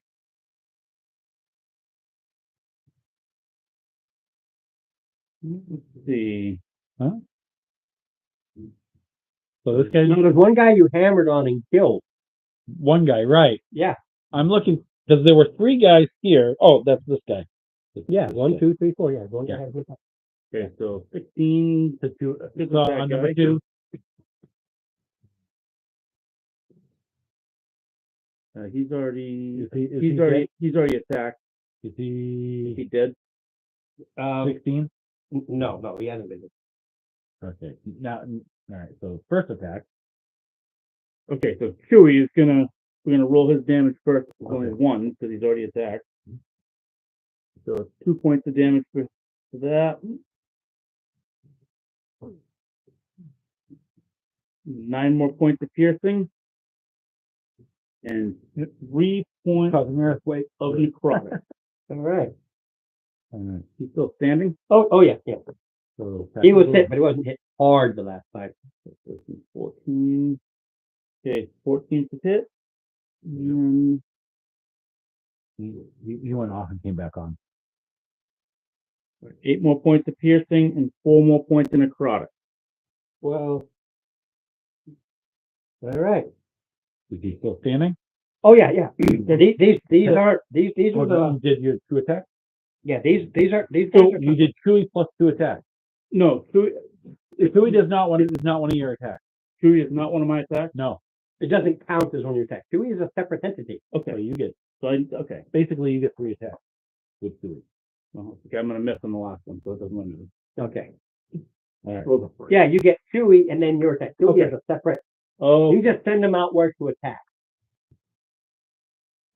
let's see. So this guy's No, there's one guy you hammered on and killed. one guy, right? Yeah. I'm looking because there were 3 guys here. Oh, that's this guy. Yeah. 1, 2, 3, 4. Yeah. One guy Yeah. has one. Okay, so 15 to 2. So on number 2. He's already Is he's already attacked. Is he He did. 16? No, he hasn't been. Okay. Now, all right. So first attack. Okay, so Chewie is we're gonna roll his damage first. It's only 1 because he's already attacked. So it's 2 points of damage for that. 9 more points of piercing. And 3 points of necrotic. All right. All right. He's still standing. Oh yeah. So He was hit, but he wasn't hit hard the last time. 14. Okay, 14 to hit. And He went off and came back on. 8 more points of piercing and 4 more points of necrotic. Well. All right. Is he still standing? Oh yeah. These are these Oh, are the did you 2 attacks? these are these So guys are you did Chewie plus 2 attacks. No, Chewie does not one. Is not one of your attacks. Chewie is not one of my attacks. No. It doesn't count as one of your attacks. Chewie is a separate entity. So Okay, you get so okay. basically you get 3 attacks with Chewie. Well, okay, I'm gonna miss on the last one, so it doesn't matter. Okay. All right. Those are free. Yeah, you get Chewie and then your attack. Chewie Okay. is a separate. Oh, You just send him out where to attack.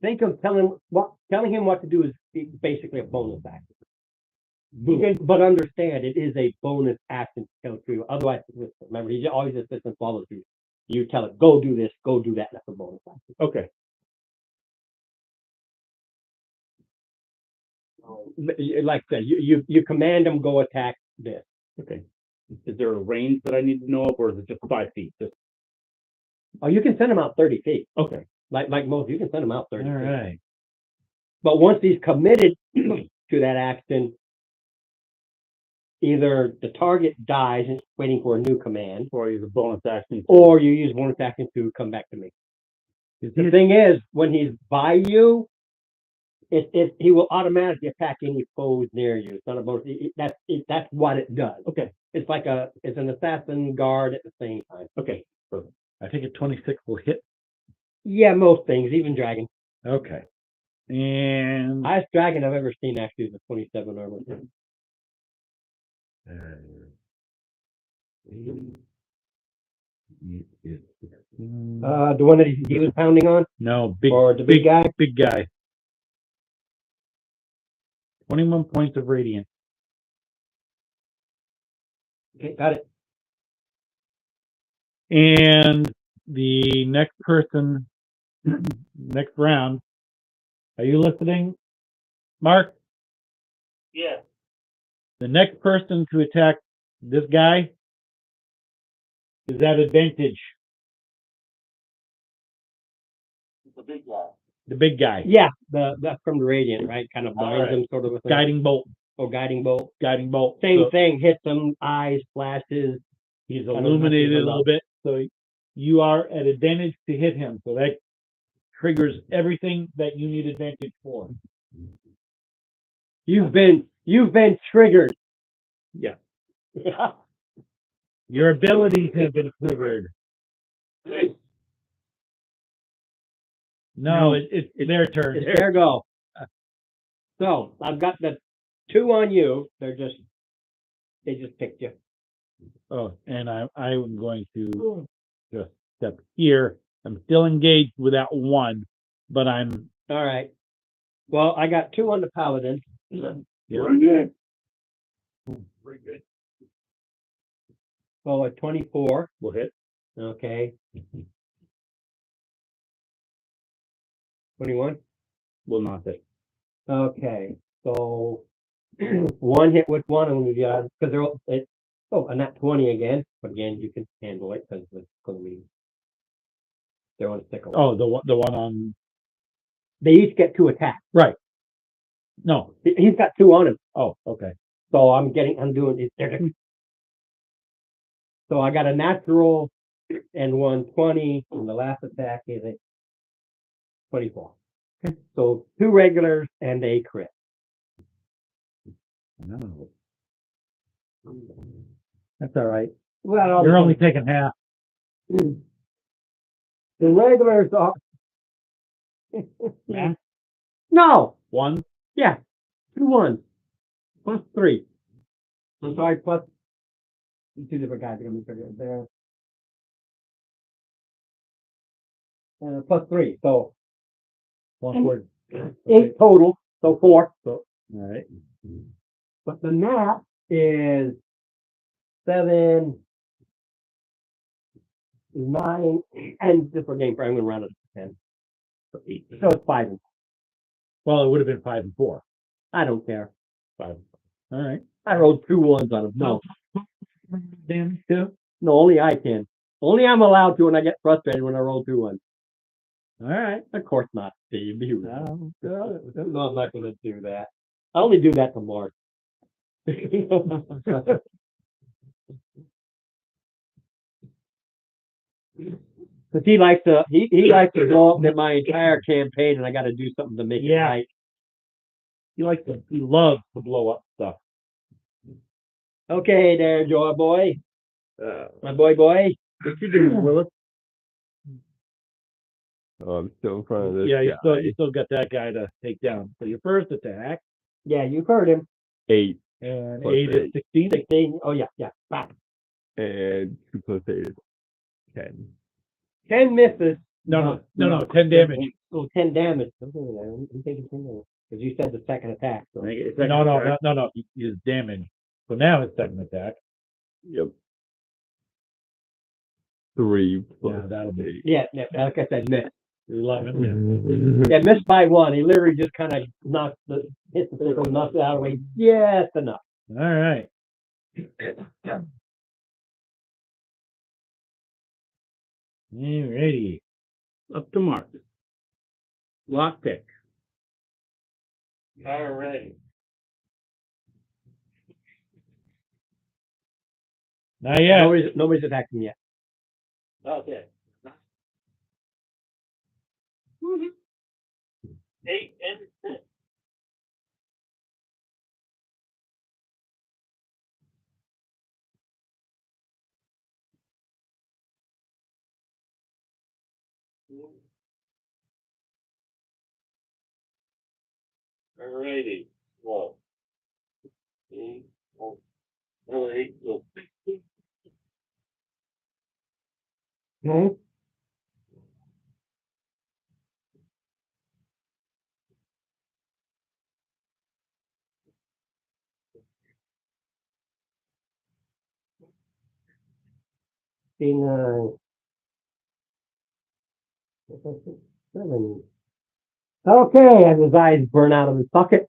Think of telling him what to do is basically a bonus action. But understand it is a bonus action to kill Chewie. Otherwise, remember he always assists and follows you. You tell it, go do this, go do that. That's a bonus action. okay. Like I said, you command him go attack this. Okay. Is there a range that I need to know of, or is it just 5 feet? Just Oh, you can send him out 30 feet. okay. Like most, you can send him out 30 All feet. right. But once he's committed to that action, either the target dies and waiting for a new command, Or use a bonus action. or you use bonus action to come back to me. The thing is, when he's by you, he will automatically attack any foes near you. It's not a bonus. That's what it does. Okay. It's like it's an assassin guard at the same time. Okay. I think a 26 will hit. Yeah, most things, even dragon. Okay. And Highest dragon I've ever seen actually is a 27 armor. The one that he was pounding on, no, big or the big guy. big guy. 21 points of radiant. Okay, got it. And the next person, next round, are you listening, Mark? Yeah. The next person to attack this guy is at advantage. The big guy. The big guy. Yeah, that's from the radiant, right? Kind of binds Alright. him sort of with a Guiding bolt. guiding bolt. Guiding bolt. Same So thing, hits him, eyes, flashes. he's Kind of illuminated messes a him little up. bit. So you are at advantage to hit him. So that triggers everything that you need advantage for. You've been triggered. Yeah. Your abilities have been triggered. No, it's their turn. It's their go. So I've got the 2 on you. They just picked you. Oh, and I'm going to just step here. I'm still engaged with that 1, but I'm All right. Well, I got 2 on the paladin. Very good. very good. So at 24. We'll hit. Okay. 21. Will not hit. Okay. So 1 hit with 1 on the other because they're all- it. Oh, and that 20 again. But again, you can handle it because it's going to be. They're on a stick. Oh, the one on They each get 2 attacks. right. No. He's got 2 on him. Oh, okay. So I'm doing it. So I got a natural and 120, and the last attack is a 24. So 2 regulars and a crit. No. That's all right. Well, You're only taking half. the regulars are. Math? No, 1. yeah, 2 1s plus 3. I'm sorry, plus 2 different guys are gonna be figured there. Plus 3, so 1 word. 8 total, so 4. All right. But the nap is 7, 9, and just for game, I'm going to round it to 10. So 8. So it's 5. Well, it would have been 5 and 4. I don't care. 5. All right. I rolled 2 1s on them. No, Damage too. no, only I can. Only I'm allowed to, and I get frustrated when I roll 2 1s. All right. Of course not, Steve. You No, no, I'm not going to do that. I only do that to Mark. Because he likes to blow up my entire campaign, and I got to do something to make it Yeah. right. He loves to blow up stuff. Okay, there, Joy boy, my boy. What you doing, Willis? Oh, I'm still in front of this Yeah, guy. you still got that guy to take down. So your first attack Yeah, you've heard him. 8 and Plus 8 is 8. 16. 16. Oh yeah. Bang. and 2 plus 8 is 10. 10 misses. No, 10 damage. Oh, 10 damage. I'm taking 10 damage. Because you said the second attack. So. No. He's damaged. So now it's second attack. Yep. 3 plus Yeah, that'll be 8. Yeah, like I said, miss. 11. Yeah, missed by 1. He literally just kind of hit the circle, knocked it out of the way. Just enough. All right. Alrighty. Up to Mark. Lock pick. All right. Not yet. Nobody's attacked him yet. Okay. 8 and 6. Alrighty. Well. 8, 8, Hmm? Seven. Okay, as his eyes burn out of his socket.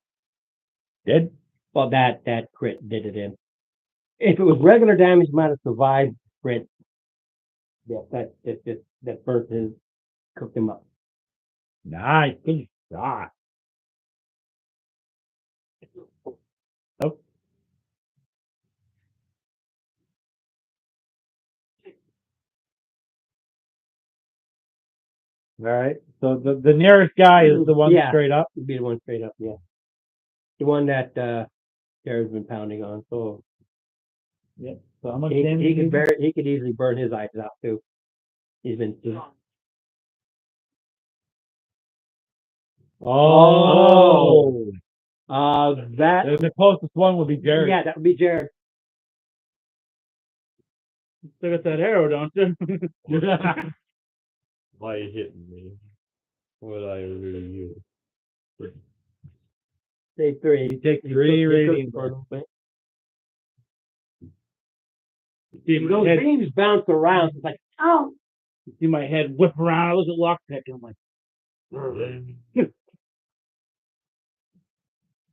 Dead? Well, that crit did it in. If it was regular damage, might have survived crit. Yeah, that burnt his, cooked him up. Nice. Good shot. Oh. All right. So the nearest guy is the one Yeah. straight up. Would be the one straight up, yeah. The one that Jared's been pounding on. So So how much he damage? he could easily burn his eyes out too. He's been Oh. That, The closest one would be Jared. yeah, that would be Jared. Still got that arrow, don't you? Why are you hitting me? What I really you? Take 3. You take You 3 cook radiant. for a little bit. See Those my head, beams bounce around. It's like, oh. see my head whip around. I look at Lockpick and I'm like,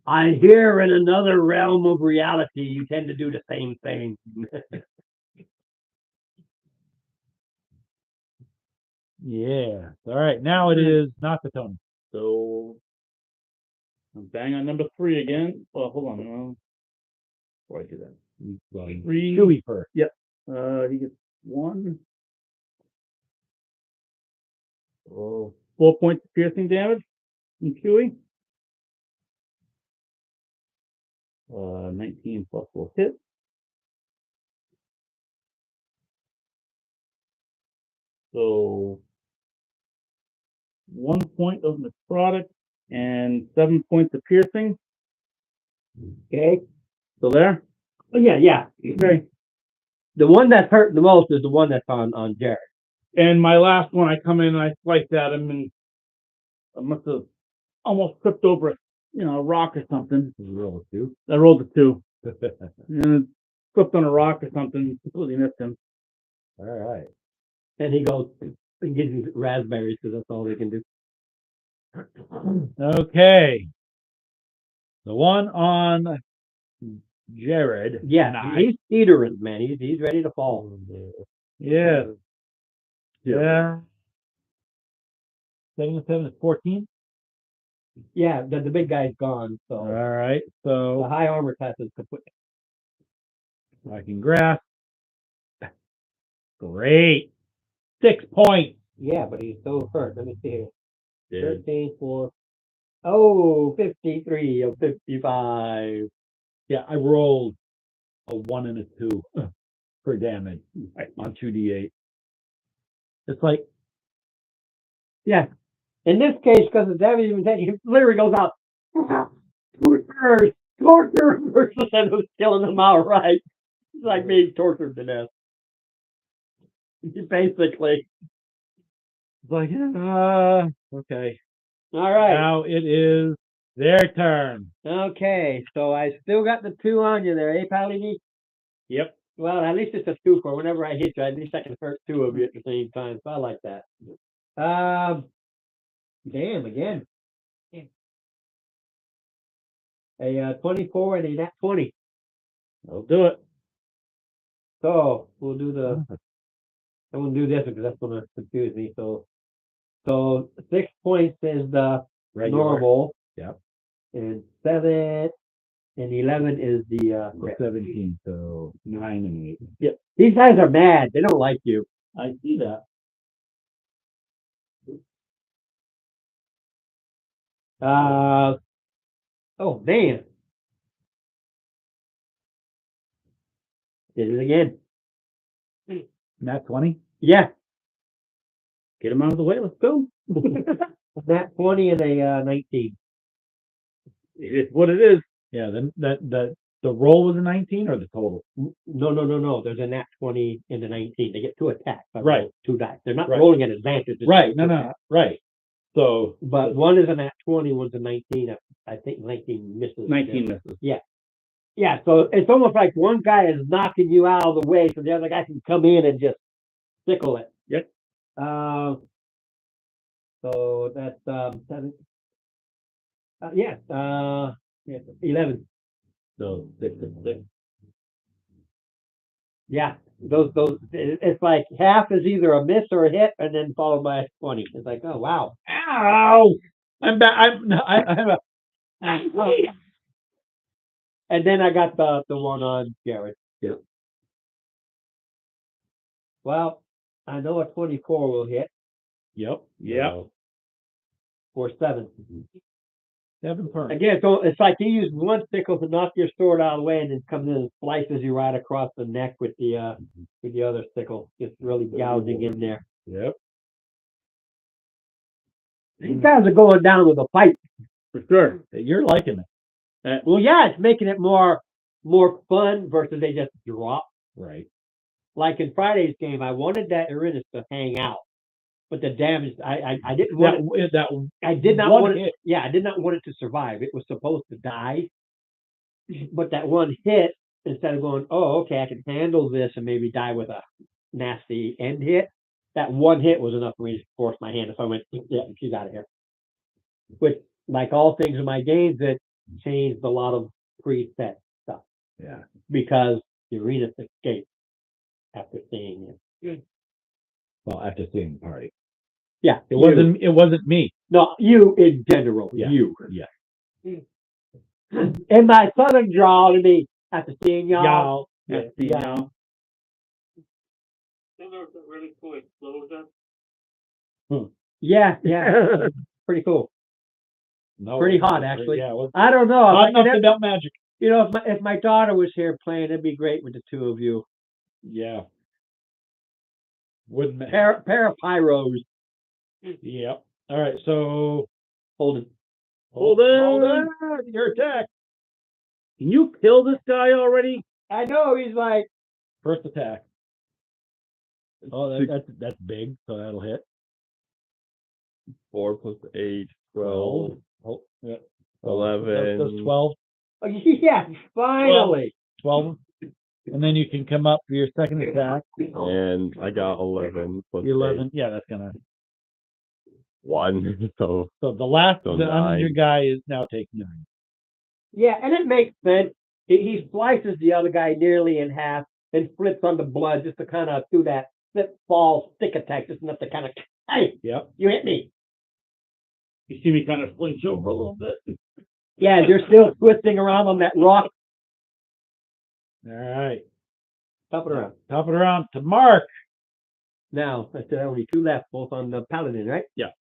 I hear in another realm of reality, you tend to do the same thing. Yeah. All right. Now it is not the Tony. so I'm bang on number 3 again. Oh, hold on. No. Before I do that. 3. Chewy first. He gets 1. Oh, 4 points of piercing damage from Chewy. 19 plus will hit. So 1 point of necrotic and 7 points of piercing. Okay. So there. Oh, yeah. Okay. The one that's hurt the most is the one that's on Jared. And my last one, I come in and I slice at him, and I must have almost tripped over a rock or something. Roll 2. I rolled a 2 and flipped on a rock or something. Completely missed him. All right. And he goes and gives you raspberries because that's all they can do. Okay. The one on Jared. Yeah, Nice. he's teetering, man. He's ready to fall. Yeah. Yeah. 7 and 7 is 14. Yeah, the big guy's gone, so All right. the So high armor class is kaput. I can grasp. Great. 6 points. Yeah, but he's so hurt. Let me see here. Yeah. 13, 4. Oh, 53 of 55. Yeah, I rolled a 1 and a 2 for damage on 2d8. It's like, Yeah. In this case, because the damage even he literally goes out. Torture, instead of killing him outright. It's like being tortured to death. Basically. it's like, okay. All right. Now it is their turn. Okay. So I still got the 2 on you there, eh, Paladini? Yep. Well, at least it's a 2 for whenever I hit you. At least I can hurt 2 of you at the same time. So I like that. Damn, again. A 24 and a nat 20. I'll do it. So we'll do I won't do this because that's going to confuse me. So 6 points is the Regular. normal. Yep. And 7 and 11 is the crit. 17, so 9 and 8. Yep. These guys are mad. They don't like you. I see that. Oh man. Did it again. Nat 20? Yeah. Get him out of the way. Let's go. Nat 20 and a 19. It is what it is. Yeah, then the roll was a 19 or the total? No. There's a nat 20 and a 19. They get 2 attacks. I Right. roll 2 dice. They're not Right. rolling at advantage. it's Right, just no, two no, attacks. right. So, But one is a nat 20, one's a 19. I think 19 misses. 19 misses. Yeah, so it's almost like one guy is knocking you out of the way, so the other guy can come in and just sickle it. Yep. So that's 7. Yeah. 11. so 6 and 6. Yeah. Those. It's like half is either a miss or a hit, and then followed by a 20. It's like, oh wow. Ow! I'm back. And then I got the one on Jared. Yep. Well, I know a 24 will hit Yep. for 7. 7 points. Again, so it's like he used one sickle to knock your sword out of the way, and then comes in and slices you right across the neck with the other sickle, just really gouging in there. Yep. These guys are going down with a fight. For sure. You're liking it. Well, yeah, it's making it more fun versus they just drop. Right. Like in Friday's game, I wanted that Uranus to hang out, but the damage I didn't want it. I did not one want hit. it. Yeah, I did not want it to survive. It was supposed to die, but that one hit, instead of going, oh, okay, I can handle this and maybe die with a nasty end hit. That one hit was enough for me to force my hand. So I went, yeah, she's out of here. Which, like all things in my games, it changed a lot of preset stuff Yeah. because Uranus escaped after seeing it. Well, after seeing the party. Yeah, It wasn't me. No, you in general. Yeah. You. Yeah. In my southern drawl to me after seeing y'all. Y'all. Yeah. Then there was a really cool explosion. Yeah, yeah. Pretty cool. No, Pretty hot, actually. Yeah, it was I don't know. hot If I enough could- about magic. you know, if my daughter was here playing, it'd be great with the two of you. Yeah. Wouldn't it? Pair of pyros. Yep. All right. So Hold Hold on. Your attack. Can you kill this guy already? I know he's like, First attack. Oh, that's big. So that'll hit. 4 + 8, 12, Oh, yeah. 11. That's 12. oh, yeah, finally. 12. And then you can come up for your second attack. And I got 11 + 11. Yeah, that's gonna. 1. So So the last, So the 100 9. guy is now taking 9. Yeah, and it makes sense. He slices the other guy nearly in half and flips on the blood just to kind of do that slip, fall, stick attack, just enough to kind of, hey, Yep. you hit me. You see me kind of flinch over a little bit. Yeah, they're still twisting around on that rock. All right. Top it around. Top it around to Mark. Now, there are only two left, both on the paladin, right? Yeah.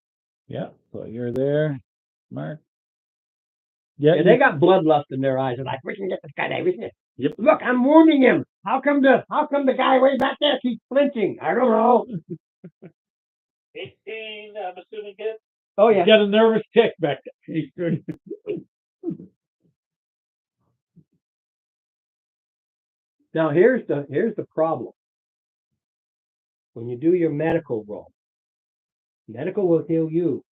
So you're there, Mark. Yeah. And they got bloodlust in their eyes. They're like, we can get this guy there, we can. Yep. Look, I'm wounding him. How come the guy way back there keeps flinching? I don't know. 18, I'm assuming hit. Oh yeah. Got a nervous tick back there. Now here's the problem. When you do your medical roll, medical will heal you,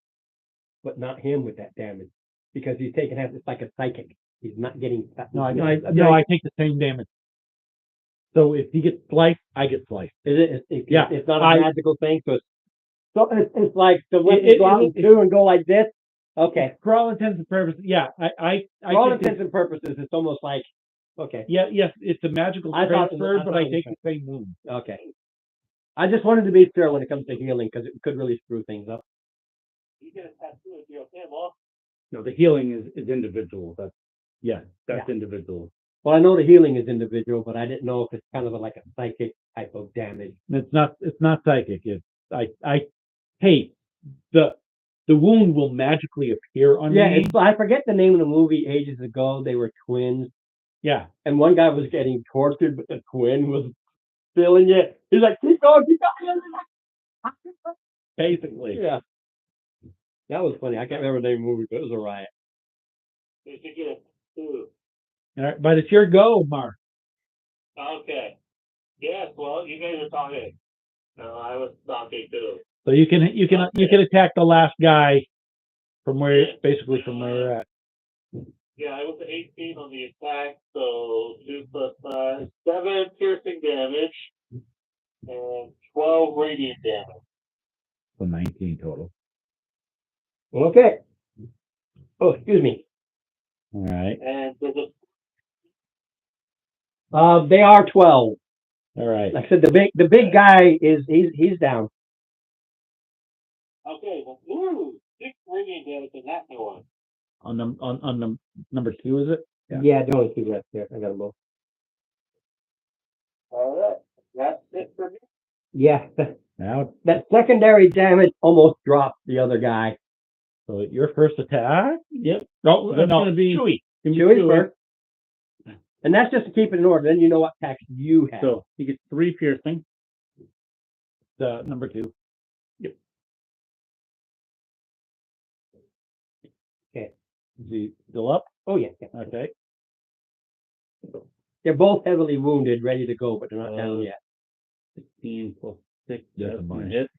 but not him with that damage. Because he's taking half, it's like a psychic. He's not getting No, I take the same damage. So if he gets sliced, I get sliced. Is it? Yeah, It's not a magical thing. So it's like the weapons go out in two and go like this. Okay. For all intents and purposes, yeah. I For all take intents and purposes, it's almost like okay. yes, it's a magical I thought- transfer, I but thought I it was take the same wound. Okay. I just wanted to be sure when it comes to healing because it could really screw things up. You get a tattoo if you're him off. No, the healing is individual. That's Yeah. individual. Well, I know the healing is individual, but I didn't know if it's kind of like a psychic type of damage. It's not psychic. It's hey, the wound will magically appear on Yeah, me. I forget the name of the movie ages ago. They were twins, Yeah. and one guy was getting tortured, but the twin was feeling it. He's like, keep going, keep going. Basically. Yeah. That was funny. I can't remember the name of the movie, but it was a riot. You should get a tattoo. All right, but it's your go, Mark. Okay. Yes, well, you guys are talking. No, I was talking too. So you can attack the last guy from where you're at. Yeah, I was 18 on the attack, so 2 + 5, 7 piercing damage and 12 radiant damage. So 19 total. Okay. Oh, excuse me. All right. And there's a They are 12. All right. Like I said, the big guy he's down. okay, well, ooh, 6 radiant damage in that new one. On the number 2, is it? Yeah, the only two left there. I got them both. All right, that's it for me. Yeah, Now, that secondary damage almost dropped the other guy. so your first attack. Yep. No, That's no, gonna be- Chewy. Chewy first. And that's just to keep it in order. Then you know what attacks you have. So he gets 3 piercing. The number 2. Okay. Is he still up? Oh, yeah, yeah. Okay. They're both heavily wounded, ready to go, but they're not down yet. 16 plus 6. That's That's a gonna bunch. hit.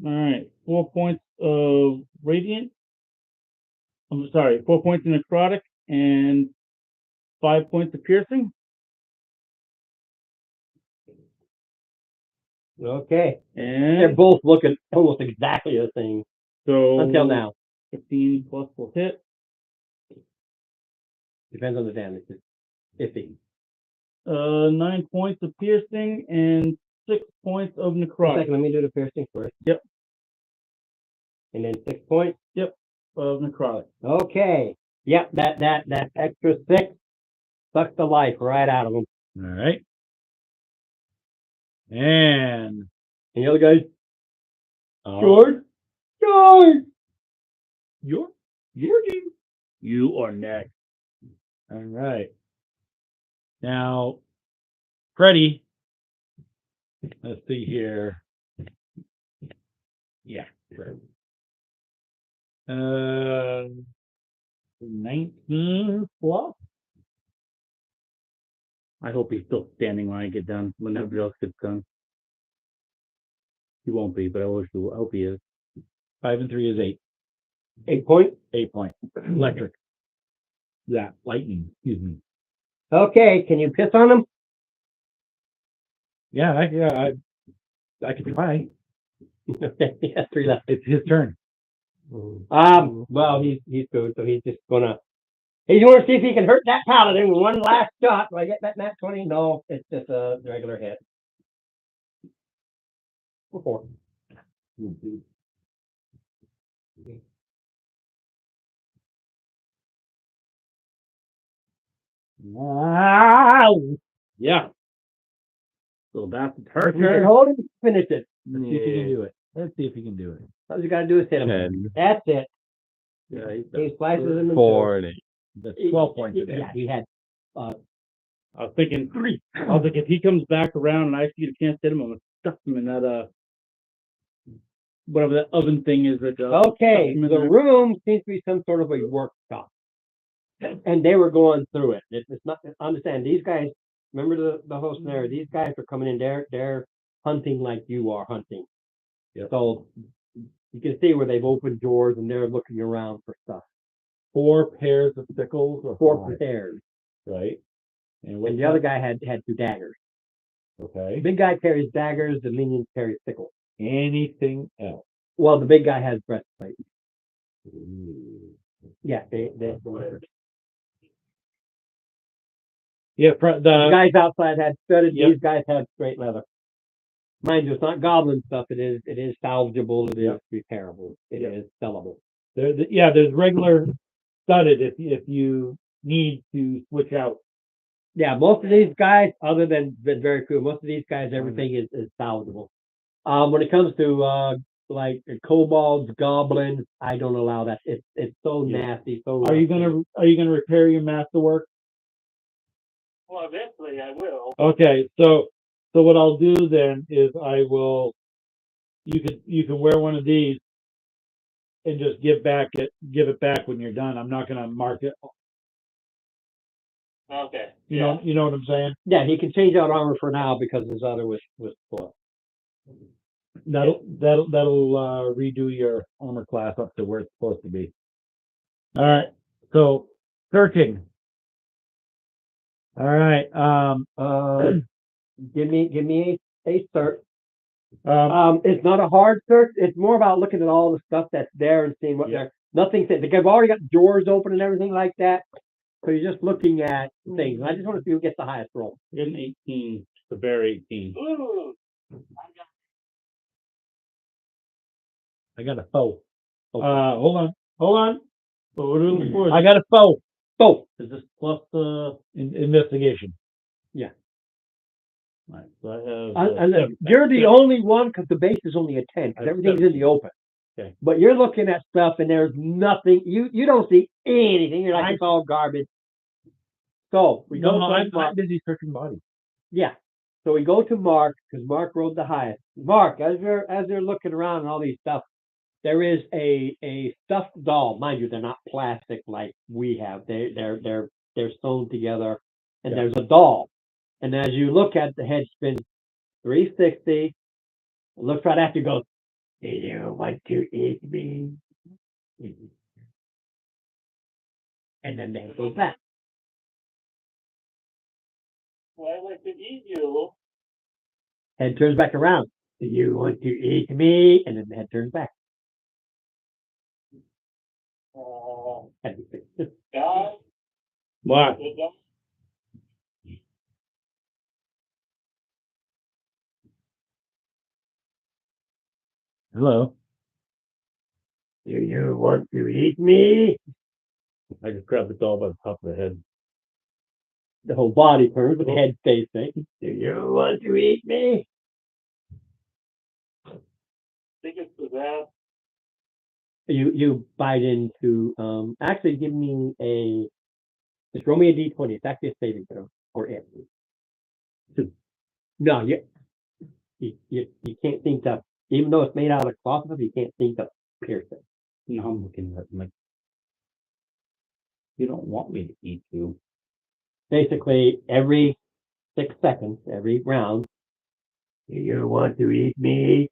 All right, 4 points of radiant. I'm sorry, 4 points of necrotic and 5 points of piercing. Okay. They're And both looking almost exactly the same so until now. 15 plus will hit. Depends on the damage. It's iffy. 9 points of piercing and 6 points of One necrotic. second, let me do the piercing first. Yep. And then 6 points. Of necrotic. Okay. Yep, that extra 6 sucks the life right out of them. All right. And And the other guys, George, Georgie, you are next. all right. Now, Freddy, let's see here. Yeah. Freddy. 19 plus. I hope he's still standing when I get done, when everybody else gets done. He won't be, but I hope he is. 5 and 3 is 8. 8 points. 8 points. Electric. Yeah, lightning. Excuse me. Okay, can you piss on them? Yeah, I can try. Okay, yeah, 3 left. It's his turn. Well, he's good, so he's just gonna. He's gonna see if he can hurt that paladin with one last shot. Do I get that nat 20? No, it's just a regular hit. 4. Wow. Yeah. So that's her You can turn. hold him, finish it. Let's see if he can do it. Let's see if he can do it. All you gotta do is hit him. 10, That's it. Yeah, he's He slices him in 4, and 8. That's two. 12 points of Yeah, damage. he had. I was thinking 3. I was like, if he comes back around and I see the chance to hit him, I'm gonna stuff him in that whatever that oven thing is that Okay, stuff him in the there. room seems to be some sort of a workshop, and they were going through it. It's not understand these guys. Remember the whole scenario. These guys are coming in. They're hunting like you are hunting. Yep. So you can see where they've opened doors and they're looking around for stuff. 4 pairs of sickles or 4 5, pairs, right? And and the other guy had 2 daggers. Okay. Big guy carries daggers. The minion carries sickles. Anything else? Well, the big guy has breastplate. Yeah, they Yeah, the guys outside had studded. Yep. These guys had straight leather. Mind you, it's not goblin stuff. It is salvageable. It is repairable. It is sellable. there's regular studded if you need to switch out. Yeah, most of these guys, other than very few, most of these guys, everything is salvageable. When it comes to like kobolds, goblins, I don't allow that. It's so nasty. So Are you gonna repair your masterwork? Well, eventually I will. Okay, so what I'll do then is you can wear one of these and just give it back when you're done. I'm not gonna mark it. Okay. You know what I'm saying? Yeah, he can change out armor for now because his other was full. That'll redo your armor class up to where it's supposed to be. All right. So searching. All right. Give me a search. Um, It's not a hard search. It's more about looking at all the stuff that's there and seeing what there. Nothing. They've already got doors open and everything like that. So you're just looking at things. I just want to see who gets the highest roll. Get an 18, the bear 18. Ooh, I got a foe. Hold on. What are we looking for? I got a foe. So Is this plus the? Investigation. Right, so I have. you're the only one because the base is only a 10 because everything's in the open. Okay. But you're looking at stuff and there's nothing. You don't see anything. You're like, it's all garbage. So we go. I'm busy searching bodies. Yeah. So we go to Mark because Mark rolled the highest. Mark, as they're looking around and all these stuff, there is a stuffed doll. Mind you, they're not plastic like we have. They're sewn together, and Yeah. there's a doll. And as you look at the head spin 360, looks right after you goes, "Do you want to eat me?" And then the head goes back. Well, I'd like to eat you. Head turns back around. "Do you want to eat me?" And then the head turns back. God, What? the dog. Hello. "Do you want to eat me?" I just grabbed the doll by the top of the head. The whole body turns, but the head stays thing. "Do you want to eat me?" I think it's the that. You bite into actually give me just roll me a d20. It's actually a saving throw or it. No, you can't think to, even though it's made out of cloth, you can't think to pierce it. Now I'm looking at it like, you don't want me to eat you. Basically, every 6 seconds, every round, "Do you want to eat me?"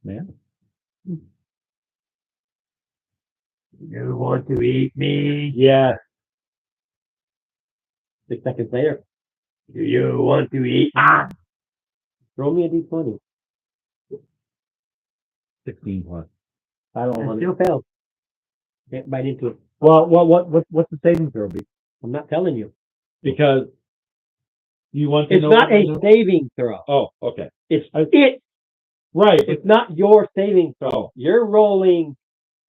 Yeah. "Do you want to eat me?" Yeah. 6 seconds later, "Do you want to eat?" Roll me a d20. 16 plus. I don't It want still fails. Can't bite into it. Well, what's the saving throw be? I'm not telling you. Because you want to It's know. not a saving throw. Oh, okay. It's I- it. Right. It's not your saving throw. Oh. You're rolling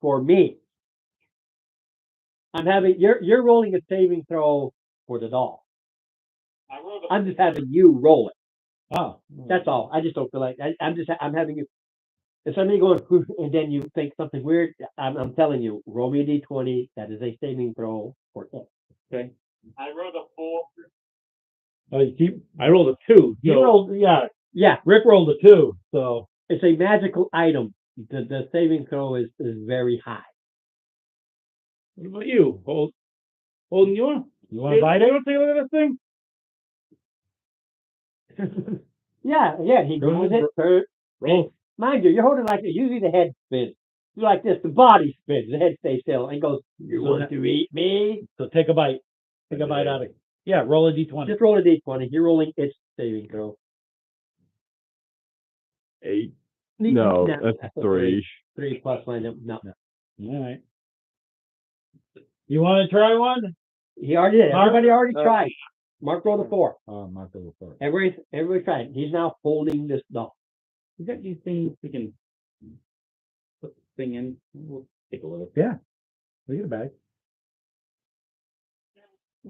for me. You're rolling a saving throw for the doll. I wrote I'm just having you roll it. Oh. That's all. I just don't feel like I'm having you. If somebody going and then you think something weird, I'm telling you, roll me a d20. That is a saving throw for it. Okay. I wrote a 4. Oh, you keep. I rolled a 2. You So rolled. Yeah. Yeah, Rick rolled a 2. So. it's a magical item. The saving throw is very high. what about you? Holden, you want You bite it? You want to take a look at this thing? Yeah. He Roll goes it, it. Roll. Mind you, you're holding like usually the head spins. You like this, the body spins, the head stays still and goes, "You So want to eat me?" So take a bite. Take a bite out of it. Yeah. Roll a d20. Just roll a d20. You're rolling its saving throw. 8. No, No, that's a 3. 3 plus minus. No. All right. You want to try one? He already did. Mark? Everybody already tried. Mark rolled a 4. Oh, Mark over 4. Everybody tried. He's now holding this doll. You got these things we can put the thing in. We'll take a look. Yeah. Look at the bag.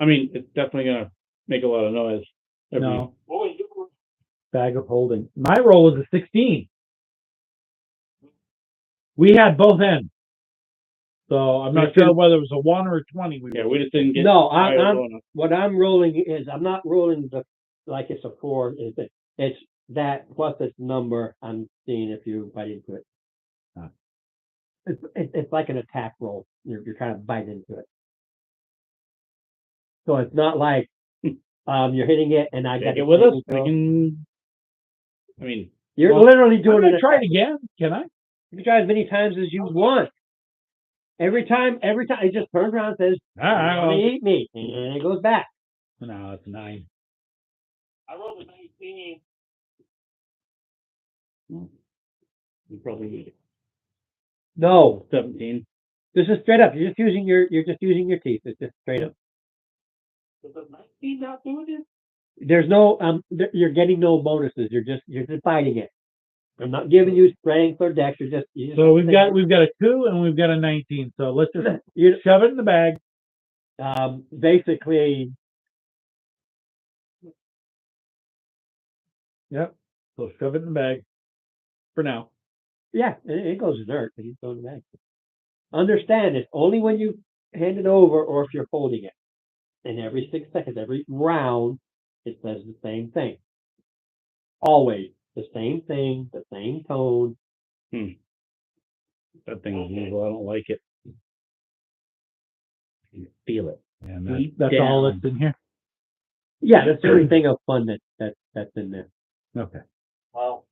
I mean, it's definitely gonna make a lot of noise. No. What was your Bag of holding. My roll was a 16. We had both ends. So I'm not sure whether it was a 1 or a 20. Yeah, we just didn't get. No, higher low enough. what I'm rolling is I'm not rolling like it's a 4. It's that plus its number. I'm seeing if you bite into it. Ah. It's like an attack roll. You're trying to bite into it. So it's not like you're hitting it and I got Take to it with us. We can. I mean, You're Well, literally I'm doing gonna it. try it again. Can I? You can try as many times as you want. Every time, it just turns around and says, All right. "You wanna eat me," and it goes back. No, it's 9. I rolled a 19. we probably need it. No, 17. this is straight up. You're just using your teeth. It's just straight up. Was a 19 not doing it? There's no you're getting no bonuses. You're just biting it. I'm not giving you strength or dex. You just So we've got a 2 and we've got a 19. So let's just you shove it in the bag. basically Yep. So shove it in the bag for now. yeah, it goes inert. And you throw it back. Understand, it's only when you hand it over or if you're holding it. And every 6 seconds, every round, it says the same thing. Always the same thing, the same tone. That thing is evil. I don't like it. Feel it. And Deep that's all down. that's in here. Yeah, that's the only thing of fun that's in there. Okay. Well,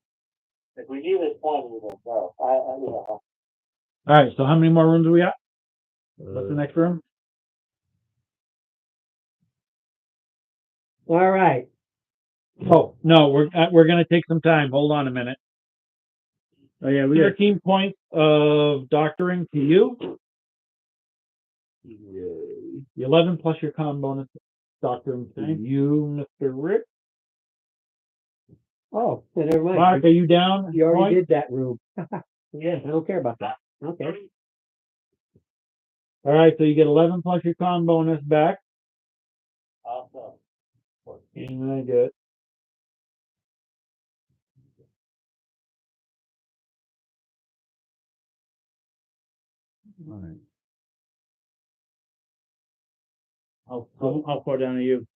if we need it, one, we will go. You know, All right. So how many more rooms do we got? What's the Uh, next room? All right. Oh no, we're gonna take some time. Hold on a minute. Oh, yeah, we got 13 points of doctoring to you. The 11 plus your con bonus doctoring to you, Mr. Rick. Oh, yeah, never mind. Mark, are you down? You already Point? did that room. Yeah, I don't care about that. Okay. All right, so you get 11 plus your con bonus back. awesome. And I get all right. how far down are you?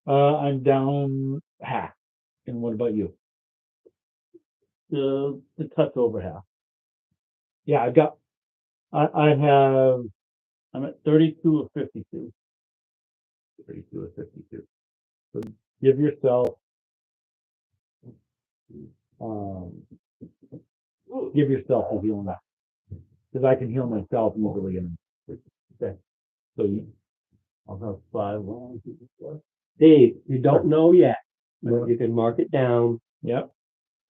I'm down half. And what about you? The touch over half. Yeah, I have I'm at 32 or 52. 32 or 52. So give yourself a healing. Because I can heal myself easily. Okay. So I'll have 5. 1, 2, 3, 4. Dave, you don't know yet, but you can mark it down. Yep.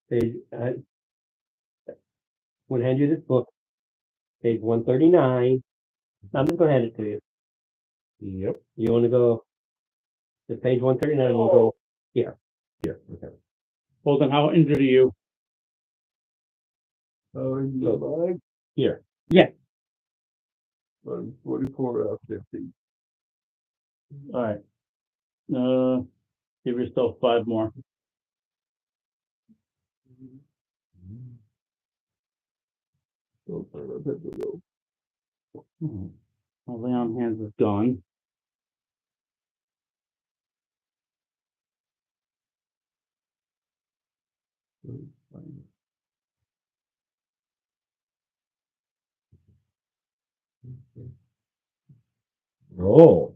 Page, I'm going to hand you this book, page 139. I'm just going to hand it to you. Yep. You want to go to page 139, we'll go here. Here. Okay. Hold on, how injured are you? Here. Yeah. 44 out of 50. All right. Give yourself 5 more. So far, I've had to go. Well, lay on hands is gone. Oh.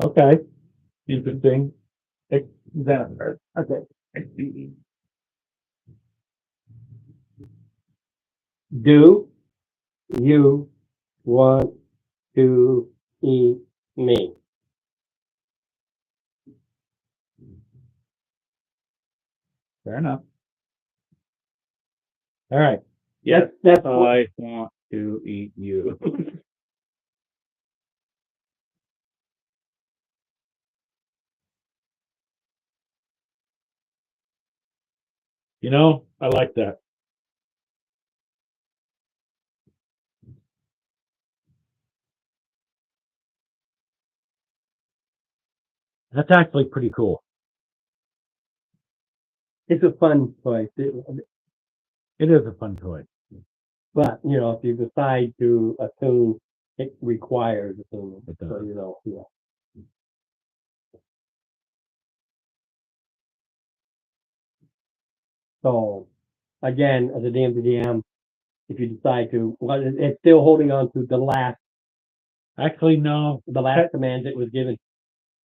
Okay. Interesting. That okay. Do you want to eat me? Fair enough. All right. Yes, That's I want to eat you. You know, I like that. That's actually pretty cool. it's a fun choice. It is a fun toy. But, you know, if you decide to attune, it requires attunement. It So, does. you know, yeah. So, again, as a DM, if you decide to, well, it's still holding on to the last Actually, no. command that was given.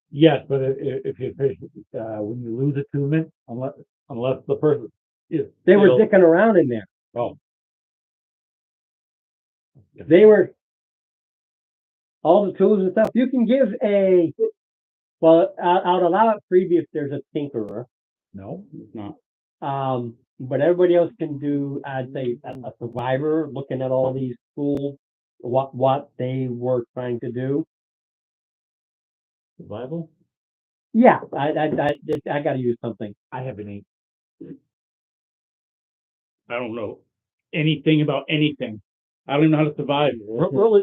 Yes, but if you when you lose attunement, unless the person is They were still- dicking around in there. Oh, They were all the tools and stuff. You can give well, I'll allow it freebie if there's a tinkerer. no. It's not. But everybody else can do, I'd say, a survivor looking at all these tools, what they were trying to do. Survival? Yeah, I got to use something. I have an 8. I don't know anything about anything. I don't even know how to survive. Roll a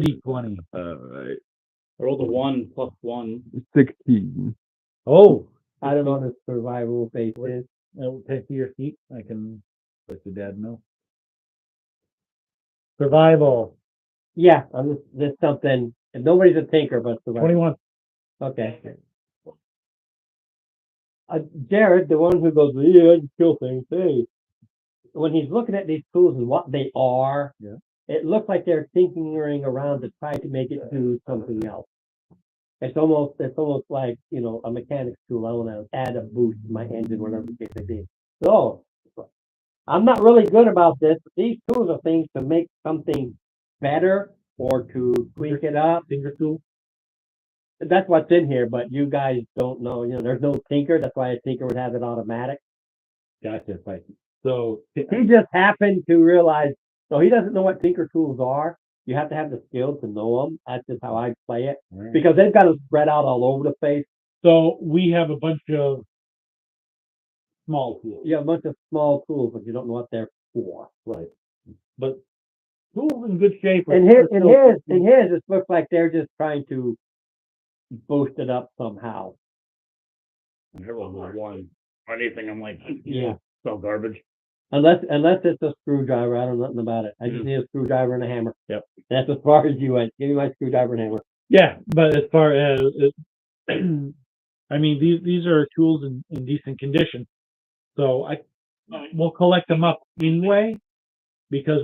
d20. All right. I rolled a 1 plus 1. 16. Oh, I don't know what a survival base is. take your seat. I can let your dad know. Survival. Yeah, I'm just something. And nobody's a tinker, but survival. 21. Okay. Jared, the one who goes, yeah, I can kill things. Hey, when he's looking at these tools and what they are, Yeah. it looks like they're tinkering around to try to make it do something else. It's almost like, you know, a mechanics tool. I want to add a boost to my engine, whatever the case may be. So I'm not really good about this. But these tools are things to make something better or to tweak it up. Finger tool? That's what's in here, but you guys don't know. You know, there's no tinker. That's why a tinker would have it automatic. Gotcha. Right. So, He just happened to realize, so he doesn't know what tinker tools are. You have to have the skill to know them. That's just how I play it alright. because they've got them spread out all over the place. So we have a bunch of small tools. You have a bunch of small tools, but you don't know what they're for. Right. But tools in good shape. And his, it looks like they're just trying to boost it up somehow. There was one, anything, I'm like, Yeah. so garbage. Unless it's a screwdriver, I don't know nothing about it. I just need a screwdriver and a hammer. Yep. That's as far as you went. Give me my screwdriver and hammer. Yeah, but as far as, I mean, these are tools in decent condition. So we'll collect them up anyway, because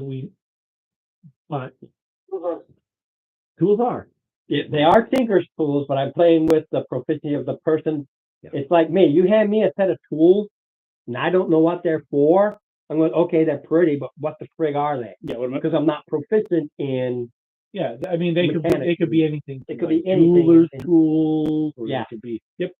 tools are. They are tinker's tools, but I'm playing with the proficiency of the person. Yeah. It's like me. You hand me a set of tools, and I don't know what they're for. I'm going, okay, they're pretty, but what the frig are they? Yeah, what am I? Because I'm not proficient in. Yeah, I mean, they could Mechanics be anything. It could like be anything. Jeweler's tools, or Yeah. it could be, yep.